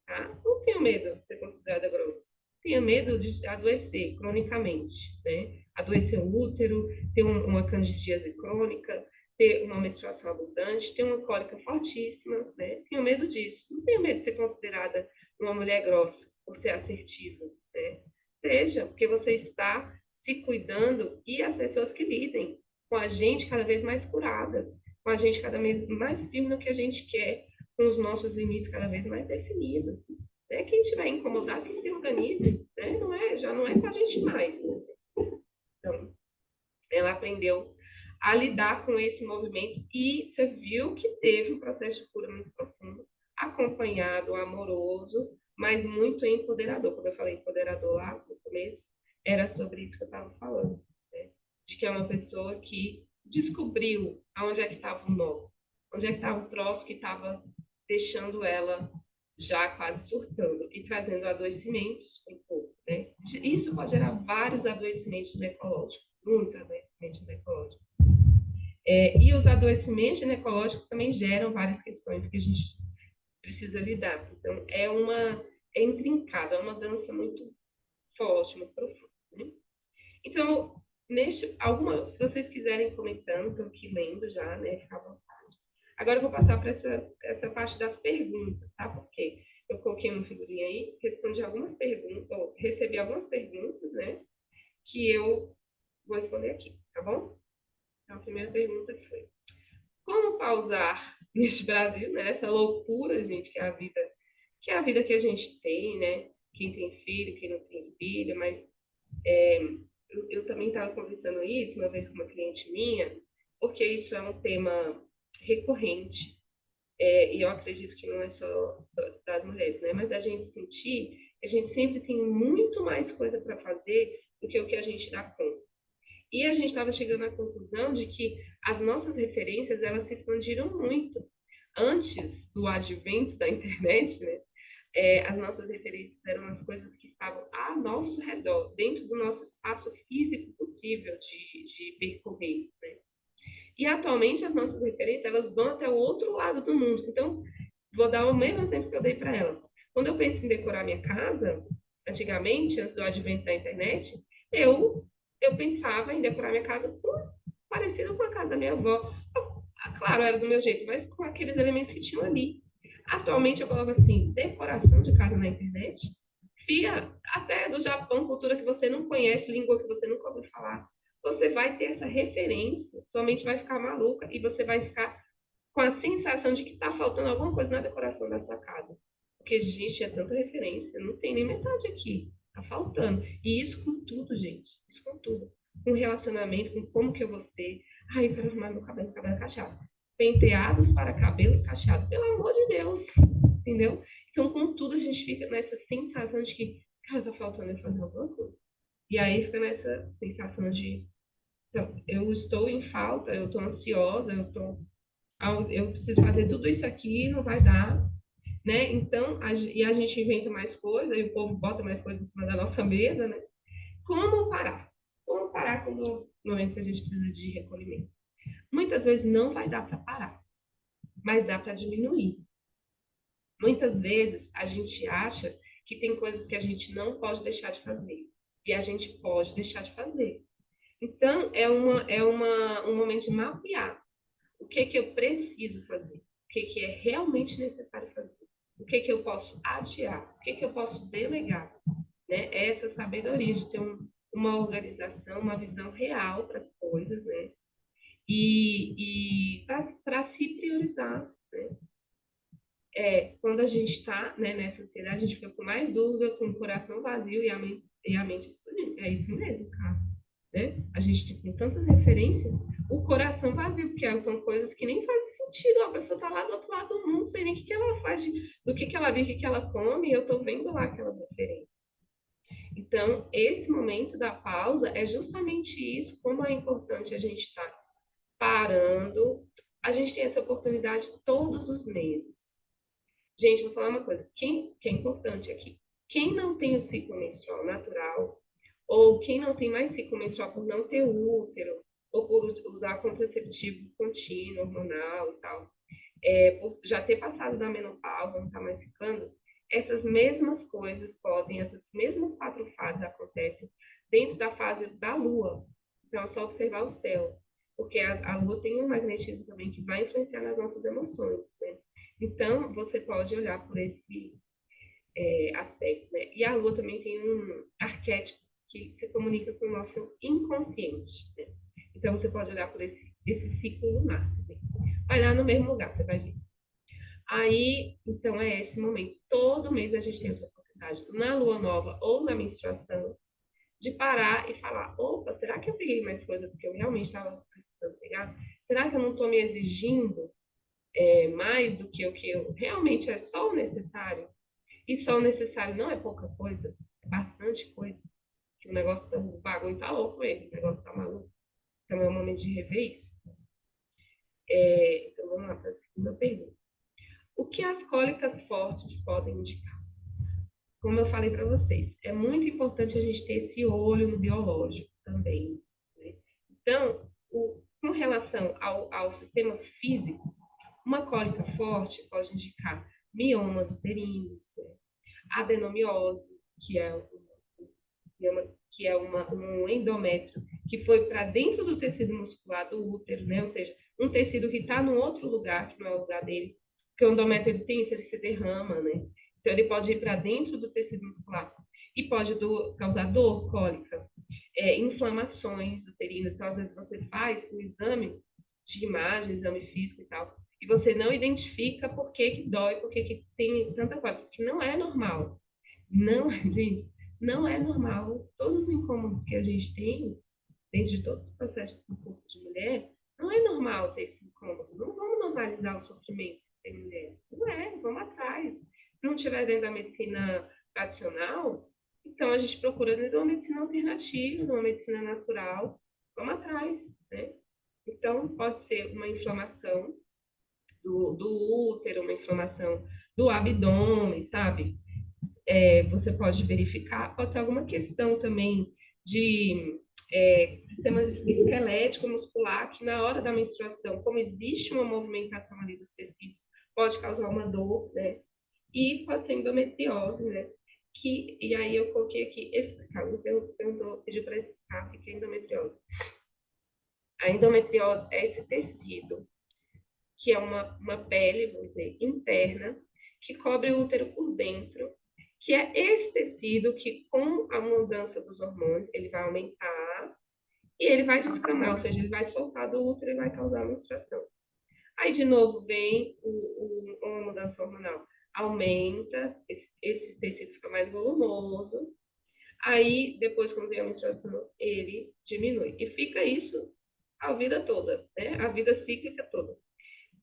tá? Não tenha medo de ser considerada grossa. Tenha medo de adoecer cronicamente, né? Adoecer o útero, ter uma candidíase crônica, ter uma menstruação abundante, ter uma cólica fortíssima, né? Tenha medo disso. Não tenha medo de ser considerada uma mulher grossa por ser assertiva, né? Seja, porque você está se cuidando e as pessoas que lidem com a gente cada vez mais curada, com a gente cada vez mais firme no que a gente quer, com os nossos limites cada vez mais definidos. Né? Quem estiver incomodado, que se organize, né? Não é, já não é com a gente mais. Né? Então, ela aprendeu a lidar com esse movimento e você viu que teve um processo de cura muito profundo, acompanhado, amoroso, mas muito empoderador. Quando eu falei empoderador lá no começo, era sobre isso que eu estava falando. Né? De que é uma pessoa que descobriu aonde é que estava o nó, onde é que estava o troço que estava deixando ela já quase surtando e trazendo adoecimentos no corpo. Né? Isso pode gerar vários adoecimentos ginecológicos, muitos adoecimentos ginecológicos. E os adoecimentos ginecológicos também geram várias questões que a gente precisa lidar. Então, é intrincado, é uma dança muito forte, muito profunda. Né? Então, se vocês quiserem comentando, estou aqui lendo já, né? Fica à vontade. Agora eu vou passar para essa parte das perguntas, tá? Porque eu coloquei uma figurinha aí, respondi algumas perguntas, ou recebi algumas perguntas, né? Que eu vou responder aqui, tá bom? Então, a primeira pergunta foi: como pausar neste Brasil, né? Essa loucura, gente, que é a vida que a gente tem, né? Quem tem filho, quem não tem filho, mas eu também estava conversando isso uma vez com uma cliente minha, porque isso é um tema recorrente, e eu acredito que não é só das mulheres, né? Mas a gente sentir que a gente sempre tem muito mais coisa para fazer do que o que a gente dá conta. E a gente estava chegando à conclusão de que as nossas referências elas se expandiram muito. Antes do advento da internet, né? As nossas referências eram as coisas que estavam a nosso redor, dentro do nosso espaço físico possível de percorrer, né? E atualmente as nossas referências elas vão até o outro lado do mundo. Então, vou dar o mesmo exemplo que eu dei para ela. Quando eu penso em decorar minha casa, antigamente, antes do advento da internet, eu, eu pensava em decorar minha casa parecido com a casa da minha avó. Claro, era do meu jeito, mas com aqueles elementos que tinham ali. Atualmente eu coloco assim, decoração de casa na internet, fia até do Japão, cultura que você não conhece, língua que você nunca ouviu falar. Você vai ter essa referência, sua mente vai ficar maluca e você vai ficar com a sensação de que está faltando alguma coisa na decoração da sua casa. Porque, gente, é tanta referência, não tem nem metade aqui. Tá faltando. E isso com tudo, gente. Isso com tudo. Com relacionamento, com como que eu vou ser. Ai, eu quero arrumar meu cabelo cacheado. Penteados para cabelos cacheados. Pelo amor de Deus. Entendeu? Então, com tudo, a gente fica nessa sensação de que, cara, tá faltando eu fazer alguma coisa. E aí fica nessa sensação de, então, eu estou em falta, eu estou ansiosa, eu preciso fazer tudo isso aqui, não vai dar, né? Então, e a gente inventa mais coisas, e o povo bota mais coisas em cima da nossa mesa, né? Como parar? Como parar quando no momento que a gente precisa de recolhimento? Muitas vezes não vai dar para parar, mas dá para diminuir. Muitas vezes a gente acha que tem coisas que a gente não pode deixar de fazer, e a gente pode deixar de fazer. Então, um momento de mapear o que que eu preciso fazer, o que que é realmente necessário fazer, o que que eu posso adiar, o que que eu posso delegar, né? É essa sabedoria de ter uma organização, uma visão real para as coisas, né? E para se priorizar, né? Quando a gente está, né, nessa ansiedade, a gente fica com mais dúvida, com o coração vazio e a mente explodindo. É isso mesmo, cara. Né? A gente tem tantas referências, o coração vazio, porque são coisas que nem fazem sentido. A pessoa está lá do outro lado do mundo, não sei nem o que, que ela faz, do que ela vive, o que, que ela come, e eu estou vendo lá aquelas referências. Então, esse momento da pausa é justamente isso, como é importante a gente estar parando. A gente tem essa oportunidade todos os meses. Gente, vou falar uma coisa, que é importante aqui. Quem não tem o ciclo menstrual natural, ou quem não tem mais ciclo menstrual por não ter útero, ou por usar contraceptivo contínuo, hormonal e tal, por já ter passado da menopausa, não está mais ficando, essas mesmas coisas podem, essas mesmas 4 fases acontecem dentro da fase da Lua. Então, é só observar o céu, porque a Lua tem um magnetismo também que vai influenciar nas nossas emoções, né? Então, você pode olhar por esse aspecto, né? E a Lua também tem um arquétipo que se comunica com o nosso inconsciente, né? Então, você pode olhar por esse ciclo lunar. Né? Vai lá no mesmo lugar, você vai ver. Aí, então, é esse momento. Todo mês a gente tem essa oportunidade, na lua nova ou na menstruação, de parar e falar: opa, será que eu peguei mais coisa do que eu realmente estava precisando pegar? Será que eu não estou me exigindo mais do que o que eu realmente é só o necessário? E só o necessário não é pouca coisa, é bastante coisa. Que o negócio, o bagulho tá louco mesmo, o negócio tá maluco. Então é o momento de rever isso. Então vamos lá para a segunda pergunta. O que as cólicas fortes podem indicar? Como eu falei para vocês, é muito importante a gente ter esse olho no biológico também. Né? Então, com relação ao sistema físico, uma cólica forte pode indicar miomas uterinos, né? Adenomiose, que é um endométrio que foi para dentro do tecido muscular do útero, né? Ou seja, um tecido que está num outro lugar, que não é o lugar dele, porque o endométrio ele tem isso, ele se derrama, né? Então ele pode ir para dentro do tecido muscular e pode causar dor, cólica, inflamações uterinas. Então, às vezes você faz um exame de imagem, exame físico e tal, e você não identifica por que que dói, por que que tem tanta coisa, porque não é normal. Não, gente, não é normal. Todos os incômodos que a gente tem, dentro de todos os processos do corpo de mulher, não é normal ter esse incômodo. Não vamos normalizar o sofrimento de ter mulher. Não é, vamos atrás. Se não tiver dentro da medicina tradicional, então a gente procura dentro de uma medicina alternativa, de uma medicina natural. Vamos atrás, né? Então, pode ser uma inflamação do útero, uma inflamação do abdômen, sabe? Você pode verificar, pode ser alguma questão também de sistema esquelético muscular, que na hora da menstruação, como existe uma movimentação ali dos tecidos, pode causar uma dor, né? E pode ser endometriose, né? E aí eu coloquei aqui, explicar, eu pedi para explicar o que é endometriose. A endometriose é esse tecido, que é uma pele, vamos dizer, interna, que cobre o útero por dentro, que é esse tecido que, com a mudança dos hormônios, ele vai aumentar e ele vai descamar, ou seja, ele vai soltar do útero e vai causar menstruação. Aí, de novo, vem uma mudança hormonal. Aumenta, esse tecido fica mais volumoso. Aí, depois, quando vem a menstruação, ele diminui. E fica isso a vida toda, né? A vida cíclica toda.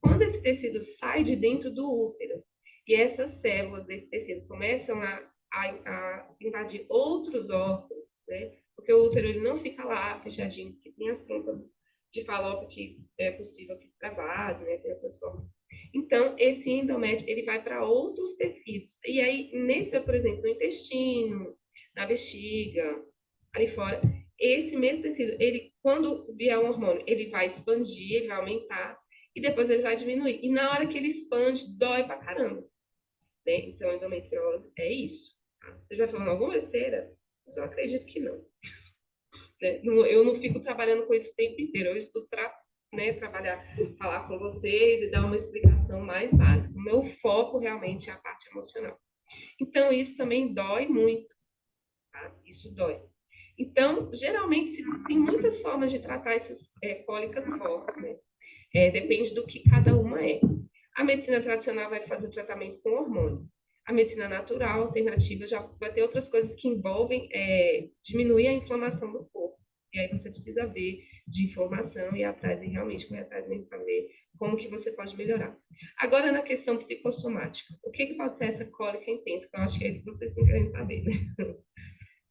Quando esse tecido sai de dentro do útero e essas células desse tecido começam a invadir outros órgãos, né? Porque o útero ele não fica lá fechadinho, porque tem as trompas de Falópio que é possível que trabalhe, né? Tem outras formas. Então, esse endométrio, ele vai para outros tecidos. E aí, por exemplo, no intestino, na bexiga, ali fora, esse mesmo tecido, ele, quando vier um hormônio, ele vai expandir, ele vai aumentar, e depois ele vai diminuir. E na hora que ele expande, dói pra caramba. Né? Então, endometriose é isso. Tá? Você já falando alguma besteira? Eu acredito que não. Né? Eu não fico trabalhando com isso o tempo inteiro. Eu estudo para, né, trabalhar, falar com vocês e dar uma explicação mais básica. O meu foco realmente é a parte emocional. Então, isso também dói muito. Tá? Isso dói. Então, geralmente, tem muitas formas de tratar essas cólicas fortes, né? Depende do que cada uma é. A medicina tradicional vai fazer o tratamento com hormônio. A medicina natural, alternativa, já vai ter outras coisas que envolvem diminuir a inflamação do corpo. E aí você precisa ver de informação e atrás, e realmente correr atrás mesmo para ver como que você pode melhorar. Agora, na questão psicossomática, o que pode ser essa cólica intensa? Eu acho que é isso que vocês estão querendo saber, né?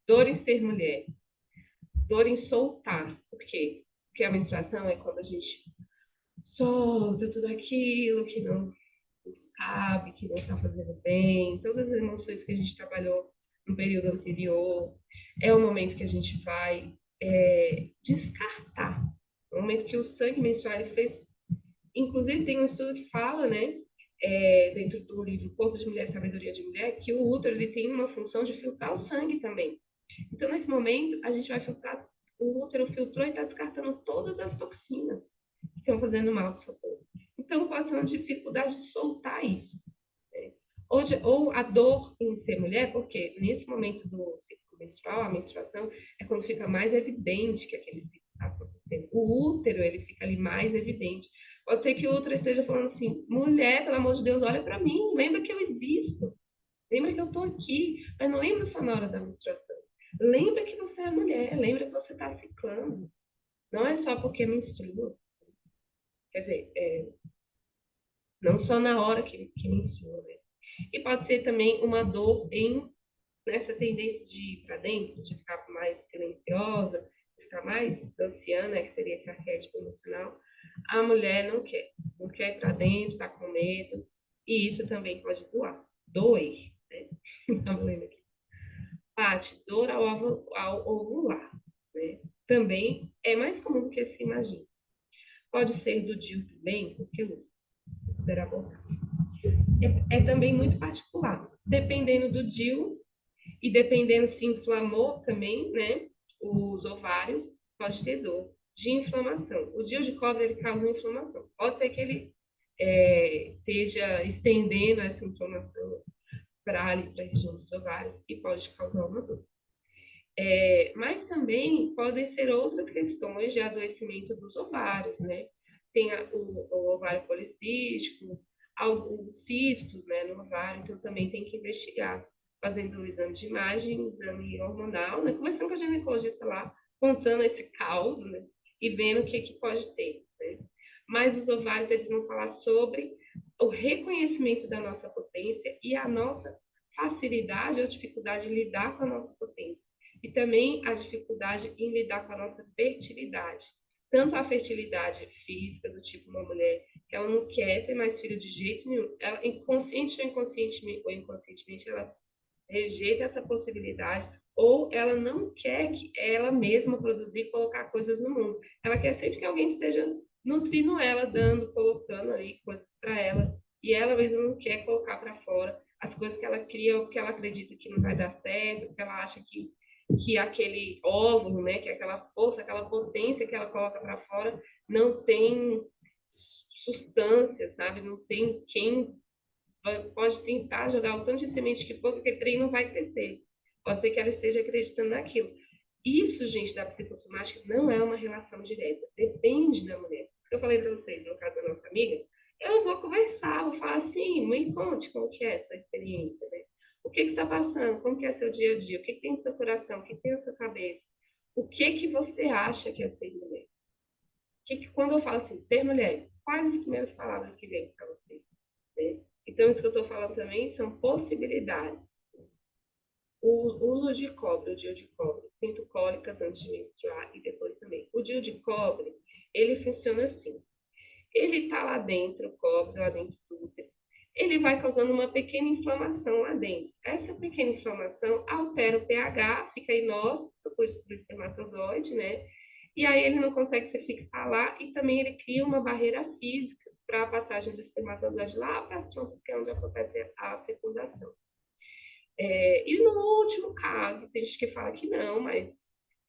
Dor em ser mulher, dor em soltar. Por quê? Porque a menstruação é quando a gente solta tudo aquilo que não nos cabe, que não está fazendo bem, todas as emoções que a gente trabalhou no período anterior. É o momento que a gente vai descartar. É o momento que o sangue menstrual ele fez. Inclusive, tem um estudo que fala, né, dentro do livro Corpo de Mulher, Sabedoria de Mulher, que o útero ele tem uma função de filtrar o sangue também. Então, nesse momento, a gente vai filtrar, o útero filtrou e está descartando todas as toxinas que estão fazendo mal para o seu corpo. Então, pode ser uma dificuldade de soltar isso. Né? Ou a dor em ser mulher, porque nesse momento do ciclo menstrual, a menstruação, é quando fica mais evidente que aquele ciclo está acontecendo. O útero, ele fica ali mais evidente. Pode ser que o útero esteja falando assim, mulher, pelo amor de Deus, olha para mim, lembra que eu existo. Lembra que eu estou aqui, mas não lembra só na hora da menstruação. Lembra que você é mulher, lembra que você está ciclando. Não é só porque menstrua. Quer dizer, não só na hora que menstrua, né? E pode ser também uma dor nessa tendência de ir para dentro, de ficar mais silenciosa, de ficar mais anciana, né, que seria esse arquétipo emocional. A mulher não quer ir para dentro, está com medo, e isso também pode doer, né? Estava lendo aqui. Pati, dor ao ovular, né? Também é mais comum do que se imagina. Pode ser do DIU também, porque o útero abortar. É também muito particular. Dependendo do DIU e dependendo se inflamou também, né, os ovários, pode ter dor de inflamação. O DIU de cobre, ele causa inflamação. Pode ser que ele esteja estendendo essa inflamação para a região dos ovários e pode causar uma dor. Mas também podem ser outras questões de adoecimento dos ovários, né? Tem o ovário policístico, alguns cistos, né, no ovário, então também tem que investigar, fazendo o exame de imagem, exame hormonal, né? Conversando com a ginecologista lá, contando esse caos, né? E vendo o que pode ter, né? Mas os ovários, eles vão falar sobre o reconhecimento da nossa potência e a nossa facilidade ou dificuldade de lidar com a nossa potência. E também a dificuldade em lidar com a nossa fertilidade. Tanto a fertilidade física, do tipo uma mulher que ela não quer ter mais filho de jeito nenhum, ela, inconsciente ou inconscientemente, ela rejeita essa possibilidade, ou ela não quer que ela mesma produzir e colocar coisas no mundo. Ela quer sempre que alguém esteja nutrindo ela, dando, colocando aí coisas para ela, e ela mesma não quer colocar para fora as coisas que ela cria ou que ela acredita que não vai dar certo, que ela acha que aquele óvulo, né, que aquela força, aquela potência que ela coloca para fora não tem substância, sabe? Não tem quem pode tentar jogar o tanto de semente que for, porque trem não vai crescer. Pode ser que ela esteja acreditando naquilo. Isso, gente, da psicossomática não é uma relação direta. Depende da mulher. Isso que eu falei para vocês, no caso da nossa amiga, eu vou conversar, vou falar assim, me conte como que é essa experiência, né? O que está passando? Como que é seu dia a dia? O que tem no seu coração? O que tem na sua cabeça? O que você acha que é ser mulher? Quando eu falo assim, ser mulher, quais as primeiras palavras que vêm para você? Né? Então, isso que eu estou falando também são possibilidades. O uso de cobre, o DIU de cobre, sinto cólicas antes de menstruar e depois também. O DIU de cobre, ele funciona assim. Ele está lá dentro, o cobre lá dentro do útero. Ele vai causando uma pequena inflamação lá dentro. Essa pequena inflamação altera o pH, fica inóspito para o espermatozoide, né? E aí ele não consegue se fixar lá e também ele cria uma barreira física para a passagem do espermatozoide lá para as trompas, que é onde acontece a fecundação. E no último caso, tem gente que fala que não, mas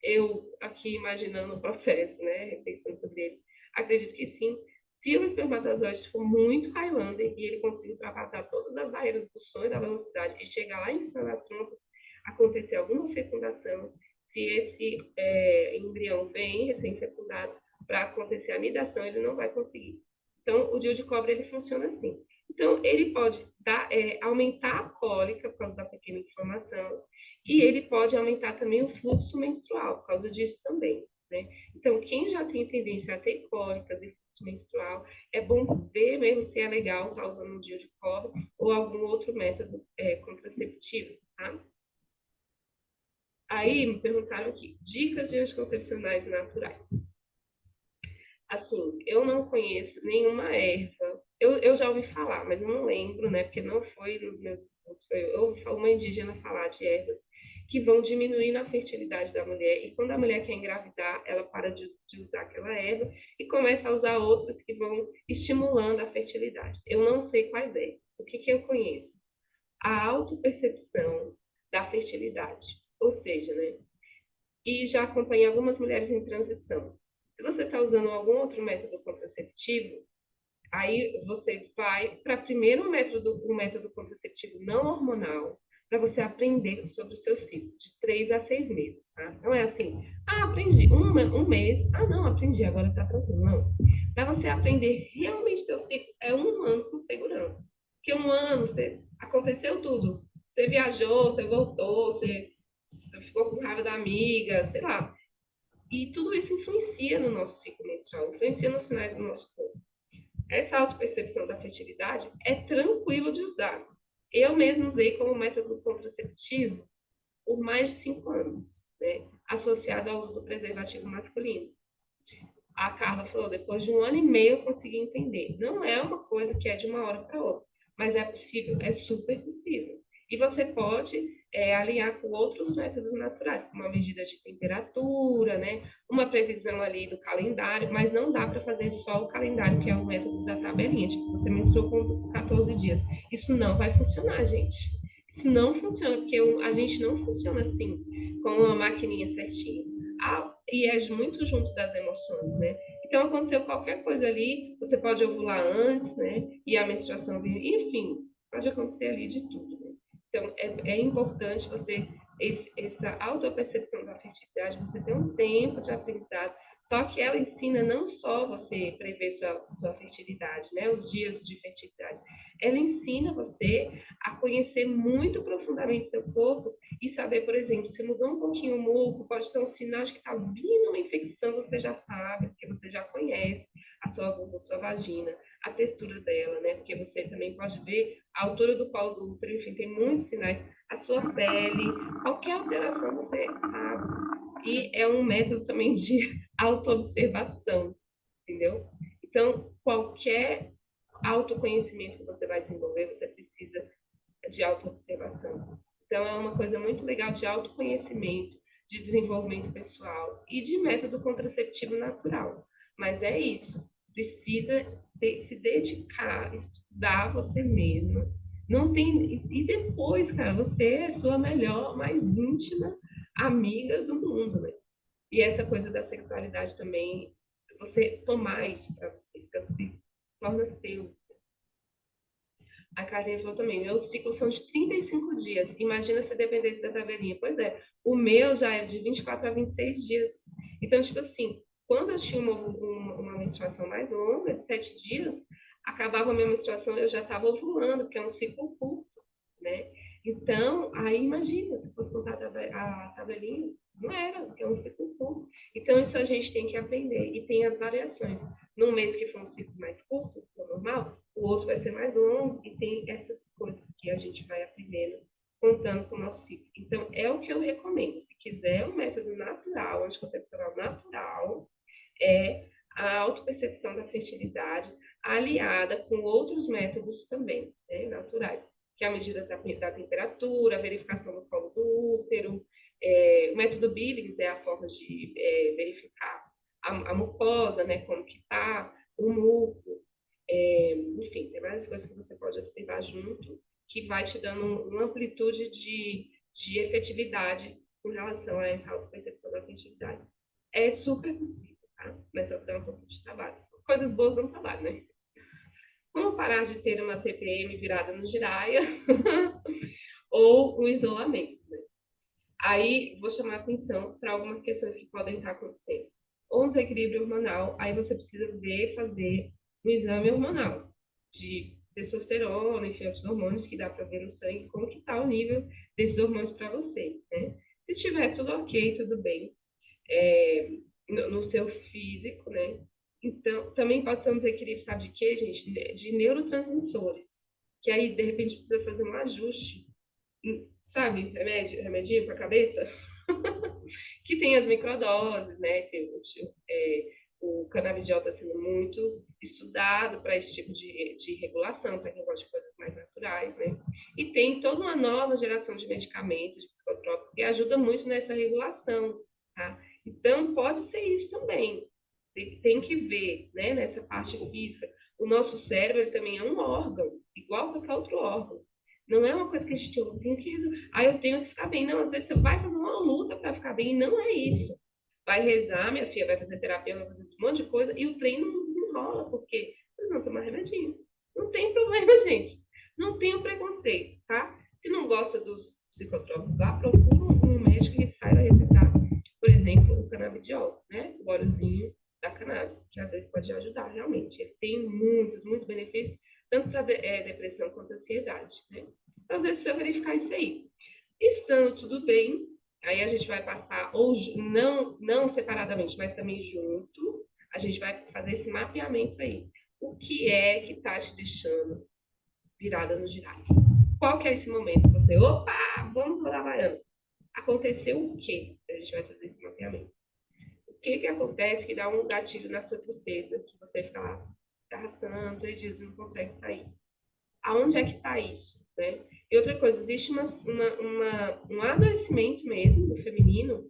eu aqui imaginando o processo, né, pensando sobre ele, acredito que sim. Se o espermatozoide for muito Highlander e ele conseguir ultrapassar todas as barreiras do som e da velocidade e chegar lá em cima das trompas, acontecer alguma fecundação, se esse embrião vem recém-fecundado para acontecer a nidação, ele não vai conseguir. Então, o DIU de cobre, ele funciona assim. Então, ele pode aumentar a cólica por causa da pequena inflamação e ele pode aumentar também o fluxo menstrual por causa disso também, né? Então, quem já tem tendência a ter cólicas e fluxo menstrual, é bom ver mesmo se é legal estar usando um DIU de cobre ou algum outro método contraceptivo, tá? Aí, me perguntaram aqui, dicas de anticoncepcionais naturais. Assim, eu não conheço nenhuma erva. Eu já ouvi falar, mas eu não lembro, né? Porque não foi nos meus estudos. Eu ouvi uma indígena falar de ervas que vão diminuindo a fertilidade da mulher. E quando a mulher quer engravidar, ela para de usar aquela erva e começa a usar outras que vão estimulando a fertilidade. Eu não sei quais é. O que eu conheço? A autopercepção da fertilidade. Ou seja, né? E já acompanhei algumas mulheres em transição. Se você está usando algum outro método contraceptivo, aí você vai para primeiro o método contraceptivo não hormonal, para você aprender sobre o seu ciclo, de 3 a 6 meses, tá? Não é assim, aprendi um mês, não, aprendi, agora está tranquilo, não. Para você aprender realmente seu ciclo, é um ano com segurança. Porque um ano, aconteceu tudo. Você viajou, você voltou, você ficou com raiva da amiga, sei lá. E tudo isso influencia no nosso ciclo menstrual, influencia nos sinais do nosso corpo. Essa autopercepção da fertilidade é tranquilo de usar. Eu mesmo usei como método contraceptivo por mais de 5 anos, né? Associado ao uso do preservativo masculino. A Carla falou, depois de 1 ano e meio eu consegui entender. Não é uma coisa que é de uma hora para outra, mas é possível, é super possível. E você pode alinhar com outros métodos naturais, como uma medida de temperatura, né? Uma previsão ali do calendário, mas não dá para fazer só o calendário, que é o método da tabelinha, tipo, você menstruou com 14 dias. Isso não vai funcionar, gente. Isso não funciona, porque a gente não funciona assim, com uma maquininha certinha. E é muito junto das emoções, né? Então, aconteceu qualquer coisa ali, você pode ovular antes, né? E a menstruação vir, enfim, pode acontecer ali de tudo, né? Então, é importante você, essa autopercepção da fertilidade, você ter um tempo de aprendizado. Só que ela ensina não só você prever sua fertilidade, né? Os dias de fertilidade. Ela ensina você a conhecer muito profundamente seu corpo e saber, por exemplo, se mudou um pouquinho o muco, pode ser um sinal de que está vindo uma infecção, você já sabe, porque você já conhece a sua vulva, a sua vagina, a textura dela, né? Porque você também pode ver a altura do colo do útero, enfim, tem muitos sinais. A sua pele, qualquer alteração você sabe. E é um método também de autoobservação, entendeu? Então, qualquer autoconhecimento que você vai desenvolver, você precisa de autoobservação. Então, é uma coisa muito legal de autoconhecimento, de desenvolvimento pessoal e de método contraceptivo natural. Mas é isso, precisa se dedicar, estudar você mesma. Não tem. E depois, cara, você é sua melhor, mais íntima amiga do mundo, né? E essa coisa da sexualidade também, você tomar isso para você, então, se torna seu. A Karine falou também, meus ciclos são de 35 dias. Imagina se dependesse da tabelinha. Pois é, o meu já é de 24 a 26 dias. Então, tipo assim, quando eu tinha uma menstruação mais longa, de 7 dias, acabava a minha menstruação, eu já estava ovulando, porque é um ciclo curto, né? Então, aí imagina, se fosse contar a tabelinha, não era, porque é um ciclo curto. Então, isso a gente tem que aprender. E tem as variações. Num mês que for um ciclo mais curto, que é normal, o outro vai ser mais longo, e tem essas coisas que a gente vai aprendendo, contando com o nosso ciclo. Então, é o que eu recomendo. Se quiser um método natural, anticoncepcional natural, é a autopercepção da fertilidade, aliada com outros métodos também, né, naturais, que é a medida da temperatura, a verificação do colo do útero, o método Billings é a forma de verificar a mucosa, né, como que está, o muco, enfim, tem várias coisas que você pode observar junto, que vai te dando uma amplitude de efetividade com relação a essa autopercepção da fertilidade. É super possível, tá? Mas só dá um pouco de trabalho. Coisas boas dão trabalho, né? Como parar de ter uma TPM virada no giraia ou um isolamento, né? Aí, vou chamar atenção para algumas questões que podem estar acontecendo. Ou um desequilíbrio hormonal, aí você precisa fazer um exame hormonal de testosterona, enfim, outros hormônios que dá para ver no sangue, como que está o nível desses hormônios para você, né? Se tiver tudo ok, tudo bem, é, no seu físico, né? Então, também pode ter um desequilíbrio, sabe de quê, gente? De neurotransmissores. Que aí, de repente, precisa fazer um ajuste, sabe? Remedinho para a cabeça. Que tem as microdoses, né? O canabidiol está sendo muito estudado para esse tipo de regulação, para quem gosta de coisas mais naturais, né? E tem toda uma nova geração de medicamentos, de psicotrópicos, que ajuda muito nessa regulação, tá? Então, pode ser isso também. Tem que ver, né, nessa parte física. O nosso cérebro ele também é um órgão, igual a qualquer outro órgão. Não é uma coisa que a gente tem que. Eu tenho que ficar bem. Não, às vezes você vai fazer uma luta para ficar bem, e não é isso. Vai rezar, minha filha, vai fazer terapia, vai fazer um monte de coisa, e o treino não rola, porque vocês vão tomar remedinho. Não tem problema, gente. Não tem preconceito, tá? Se não gosta dos psicotrópicos lá, procura um médico que saiba receitar, por exemplo, o canabidiol, né? O óleozinho da cannabis, que às vezes pode ajudar, realmente. Ele tem muitos, muitos benefícios, tanto para depressão quanto ansiedade, né? Então, às vezes, precisa verificar isso aí. Estando tudo bem, aí a gente vai passar, ou não separadamente, mas também junto, a gente vai fazer esse mapeamento aí. O que é que está te deixando virada no giraia? Qual que é esse momento? Você, opa, vamos rodar baiano. Aconteceu o quê? A gente vai fazer esse mapeamento. O que que acontece que dá um gatilho na sua tristeza, que você fica lá, se arrastando 3 dias e não consegue sair? Aonde é que está isso, né? E outra coisa, existe um adoecimento mesmo do feminino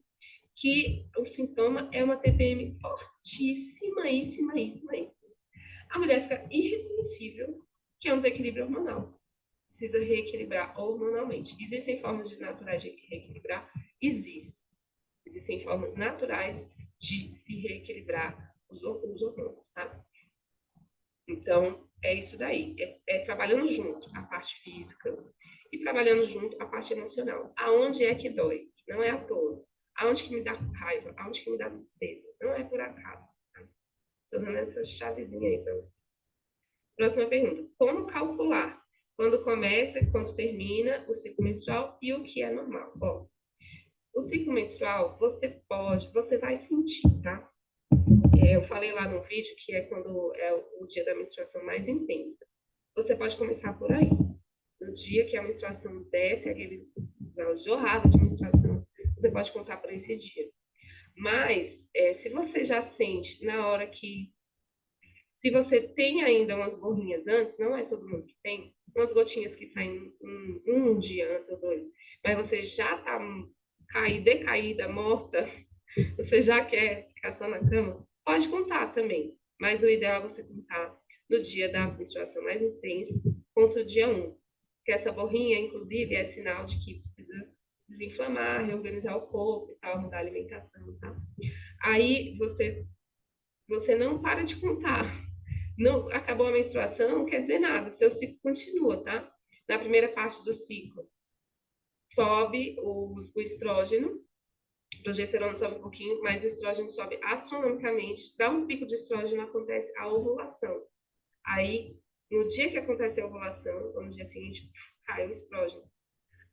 que o sintoma é uma TPM fortíssima, íssima, íssima, íssima. A mulher fica irreconhecível, que é um desequilíbrio hormonal. Precisa reequilibrar hormonalmente. Existem formas de naturais de reequilibrar? Existem. Existem formas naturais de se reequilibrar os hormônios, tá? Então, é isso daí. É trabalhando junto a parte física e trabalhando junto a parte emocional. Aonde é que dói? Não é à toa. Aonde que me dá raiva? Aonde que me dá tristeza? Não é por acaso. Tá? Tô dando essa chavezinha aí pra você. Próxima pergunta. Como calcular quando começa e quando termina o ciclo menstrual e o que é normal? Ó, o ciclo menstrual, você vai sentir, tá? Eu falei lá no vídeo que é quando é o dia da menstruação mais intensa. Você pode começar por aí. No dia que a menstruação desce, aquele jorrada de menstruação, você pode contar por esse dia. Mas, se você já sente na hora que. Se você tem ainda umas borrinhas antes, não é todo mundo que tem, umas gotinhas que saem um dia antes ou dois, mas você já está decaída, morta, você já quer ficar só na cama, pode contar também. Mas o ideal é você contar no dia da menstruação mais intensa contra o dia 1. Porque essa borrinha, inclusive, é sinal de que precisa desinflamar, reorganizar o corpo e tal, mudar a alimentação, tá? Aí você não para de contar. Não acabou a menstruação, não quer dizer nada. Seu ciclo continua, tá? Na primeira parte do ciclo, sobe o estrógeno, o progesterona sobe um pouquinho, mas o estrógeno sobe astronomicamente. Dá um pico de estrógeno, acontece a ovulação. Aí, no dia que acontece a ovulação, ou no dia seguinte, cai o estrógeno.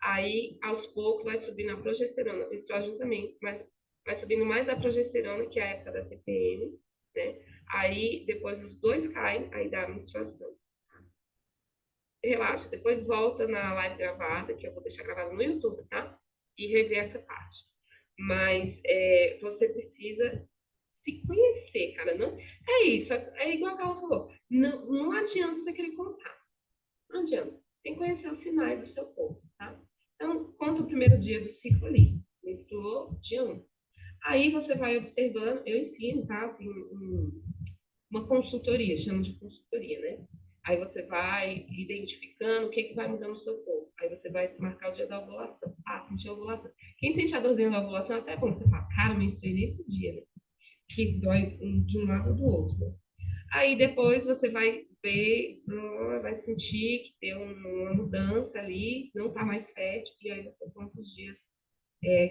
Aí, aos poucos, vai subindo a progesterona, o estrógeno também, mas vai subindo mais a progesterona, que é a época da TPM, né? Aí, depois os dois caem, aí dá a menstruação. Relaxa, depois volta na live gravada, que eu vou deixar gravada no YouTube, tá? E rever essa parte. Mas você precisa se conhecer, cara. Não, é isso, é igual a Carla falou. Não, não adianta você querer contar. Não adianta. Tem que conhecer os sinais do seu corpo, tá? Então, conta o primeiro dia do ciclo ali. Menstruou, dia 1. Aí você vai observando, eu ensino, tá? Tem uma consultoria, chama de consultoria, né? Aí você vai identificando o que, que vai mudando no seu corpo. Aí você vai marcar o dia da ovulação. Ah, senti a ovulação. Quem sente a dorzinha da ovulação, até quando você fala, cara, menstruei nesse dia, né? Que dói de um lado ou do outro. Né? Aí depois você vai ver, vai sentir que tem uma mudança ali, não tá mais fértil, e aí você conta os dias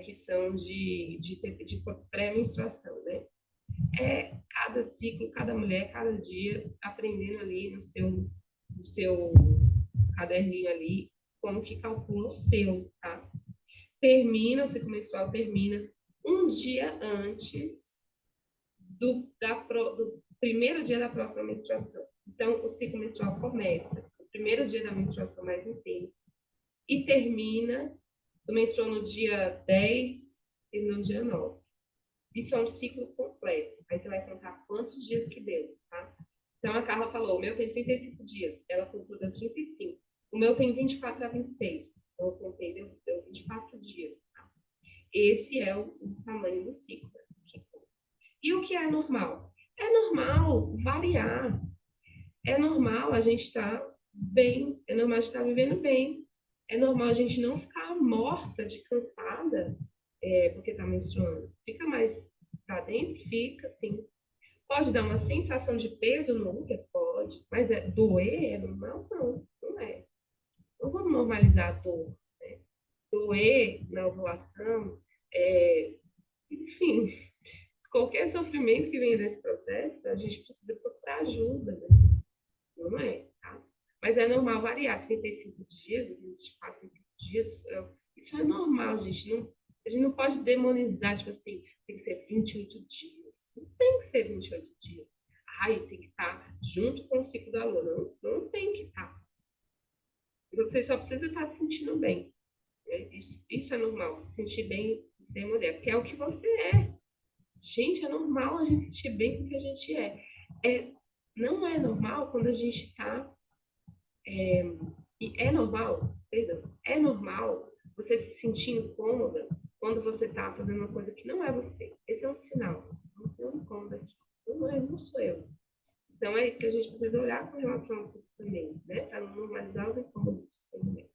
que são de pré-menstruação, né? Cada ciclo, cada mulher, cada dia, aprendendo ali no seu caderninho ali, como que calcula o seu, tá? Termina, o ciclo menstrual termina um dia antes do primeiro dia da próxima menstruação. Então, o ciclo menstrual começa no primeiro dia da menstruação mais intensa e termina, tu menstruou no dia 10 e no dia 9. Isso é um ciclo completo. Aí você vai contar quantos dias que deu, tá? Então a Carla falou, o meu tem 35 dias, ela concluiu 35. O meu tem 24 a 26. Então eu contei, deu 24 dias. Tá? Esse é o tamanho do ciclo. E o que é normal? É normal variar. É normal a gente estar bem. É normal a gente estar vivendo bem. É normal a gente não ficar morta de cansada porque está menstruando. Fica mais para dentro? Fica, sim. Pode dar uma sensação de peso no útero? Pode. Mas doer é normal? Não, não é. Não vamos normalizar a dor. Né? Doer na ovulação, enfim, qualquer sofrimento que venha desse processo, a gente precisa procurar ajuda, né? Não é, tá? Mas é normal variar, 35 dias, 24, 25 dias, isso é normal, gente. Não, a gente não pode demonizar, tipo assim, tem que ser 28 dias. Não tem que ser 28 dias. Ai, tem que estar junto com o ciclo da lua. Não, não tem que estar. Você só precisa estar se sentindo bem. Né? Isso é normal, se sentir bem ser mulher, porque é o que você é. Gente, é normal a gente se sentir bem com o que a gente não é normal quando a gente está. E é normal, perdão, é normal você se sentir incômoda quando você está fazendo uma coisa que não é você. Esse é um sinal. Não tem um incômodo aqui. Não sou eu. Então é isso que a gente precisa olhar com relação ao sofrimento, né? Para não normalizar os incômodos do sofrimento.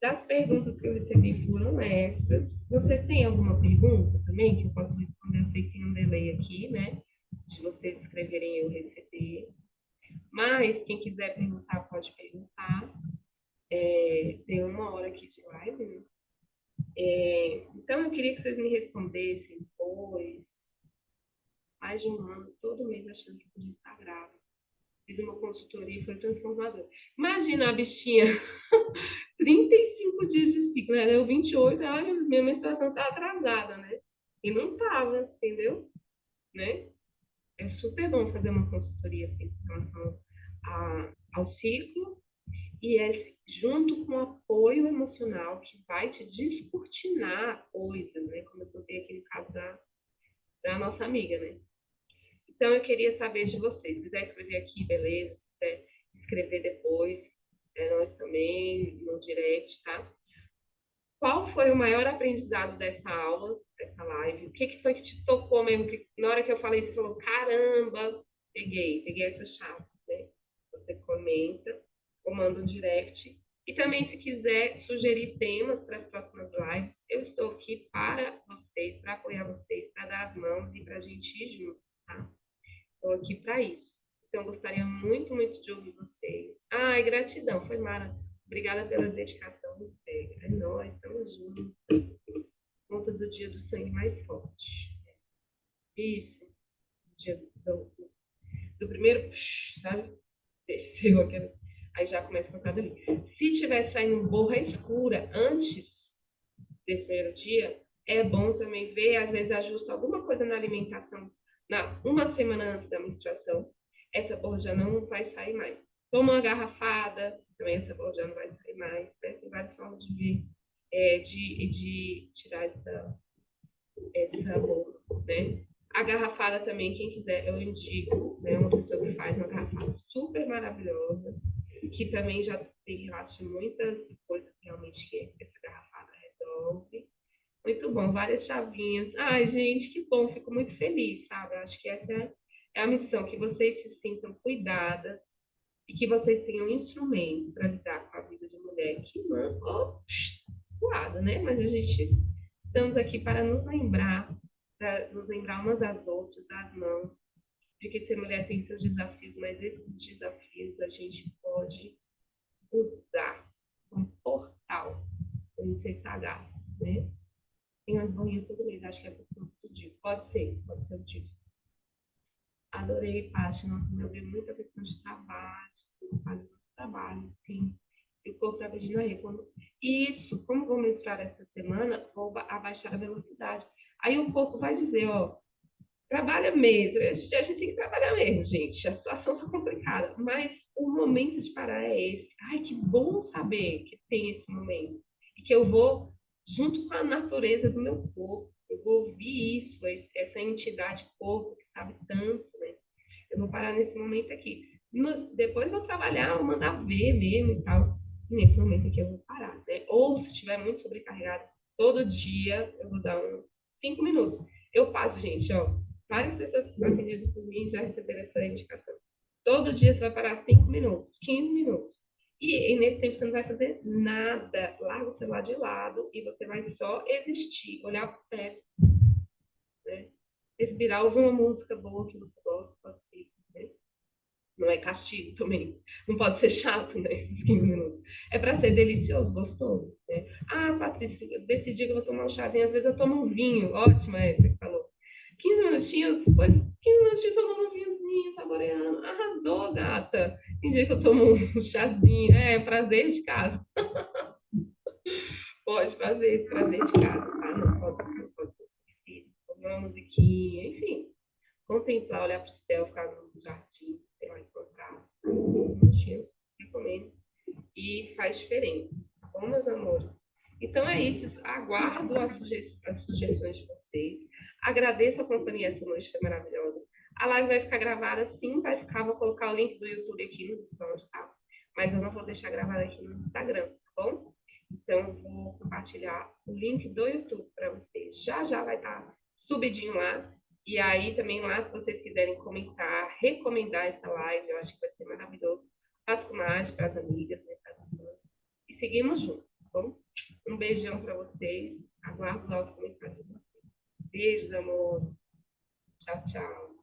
Das perguntas que eu recebi foram essas. Vocês têm alguma pergunta também que eu posso responder? Eu sei que tem um delay aqui, né? De vocês escreverem e eu receber. Mas quem quiser perguntar, pode perguntar. Tem 1 hora aqui de live, né? Então, eu queria que vocês me respondessem depois, mais de 1 ano, todo mês achando que podia estar grávida. Fiz uma consultoria e foi transformador. Imagina a bichinha, 35 dias de ciclo, né? Deu 28, ai, minha menstruação tá atrasada, né? E não tava, entendeu? Né? É super bom fazer uma consultoria assim, com relação ao ciclo e junto com o apoio emocional que vai te descortinar coisas, né? Como eu contei aqui no caso da nossa amiga, né? Então, eu queria saber de vocês. Se quiser escrever aqui, beleza. Se quiser escrever depois, nós também, no direct, tá? Qual foi o maior aprendizado dessa aula, dessa live? O que foi que te tocou mesmo? Que, na hora que eu falei, você falou, caramba, peguei essa chave, né? Você comenta, ou manda um direct. E também, se quiser sugerir temas para as próximas lives, eu estou aqui para vocês, para apoiar vocês, para dar as mãos e para a gente ir junto, tá? Estou aqui para isso. Então, gostaria muito, muito de ouvir vocês. Ai, gratidão, foi Mara. Obrigada pela dedicação do Pega. É nóis, estamos juntos. Conta do dia do sangue mais forte. Isso. Dia do primeiro, sabe? Desceu aquele. Aí já começa a contar dali. Se tiver saindo borra escura antes desse primeiro dia, é bom também ver, às vezes ajusta alguma coisa na alimentação, uma semana antes da menstruação, essa borra já não vai sair mais. Toma uma garrafada, também essa borra já não vai sair mais. Né? Tem várias formas de ver, de tirar essa borra, né? A garrafada também, quem quiser, eu indico, né? Uma pessoa que faz uma garrafada super maravilhosa, que também já tem relato de muitas coisas realmente que essa garrafada resolve. Muito bom, várias chavinhas. Ai, gente, que bom, fico muito feliz, sabe? Acho que essa é a missão, que vocês se sintam cuidadas e que vocês tenham instrumentos para lidar com a vida de mulher que não, suada, né? Mas a gente estamos aqui para nos lembrar umas das outras, das mãos, de que ser mulher tem seus desafios, mas esses desafios a gente pode usar como portal para ser sagaz, né? Tem umas bolinhas todo mês, acho que é por conta do dia. Pode ser o dia. Adorei, Paty. Nossa, me ouviu muita questão de trabalho, de fazer muito trabalho, sim. E o corpo está pedindo aí. Isso, como vou menstruar essa semana, vou abaixar a velocidade. Aí o corpo vai dizer, ó, trabalha mesmo. A gente tem que trabalhar mesmo, gente. A situação está complicada. Mas o momento de parar é esse. Ai, que bom saber que tem esse momento. E que eu vou junto com a natureza do meu corpo. Eu vou ouvir isso, essa entidade corpo que sabe tanto, né? Eu vou parar nesse momento aqui. Depois vou trabalhar, vou mandar ver mesmo e tal. E nesse momento aqui eu vou parar, né? Ou se estiver muito sobrecarregado, todo dia eu vou dar uns 5 minutos. Eu passo, gente, ó. Várias pessoas que estão atendidas por mim já receberam essa indicação. Todo dia você vai parar 5 minutos, 15 minutos. E nesse tempo você não vai fazer nada. Larga o celular de lado e você vai só existir, olhar para o teto, né? Respirar, ouvir uma música boa que você gosta, pode ser, né? Não é castigo também. Não pode ser chato, né? Esses 15 minutos. É para ser delicioso, gostoso. Né? Ah, Patrícia, decidi que eu vou tomar um chazinho. Às vezes eu tomo um vinho. Ótimo, é, você falou. 15 minutinhos, depois 15 minutinhos tomando um vinhozinho, saboreando. Arrasou, gata. Tem dia que eu tomo um chazinho. É, prazer de casa. Pode fazer esse prazer de casa, tá? Não pode ser esquecido. Uma musiquinha, enfim. Contemplar, olhar para o céu, ficar no jardim, sei lá, encontrar um minutinho, recomendo. E faz diferença, tá bom, meus amores? Então é isso, aguardo as sugestões de vocês. Agradeço a companhia essa noite, foi maravilhosa. A live vai ficar gravada, sim, vai ficar. Vou colocar o link do YouTube aqui nos stories, tá? Mas eu não vou deixar gravado aqui no Instagram, tá bom? Então, eu vou compartilhar o link do YouTube para vocês. Já já vai estar subidinho lá. E aí, também lá, se vocês quiserem comentar, recomendar essa live, eu acho que vai ser maravilhoso. Faço com mais para as amigas, né, para as irmãs. E seguimos juntos, tá bom? Um beijão para vocês. Aguardo os nossos comentários. Beijos, amor. Tchau, tchau.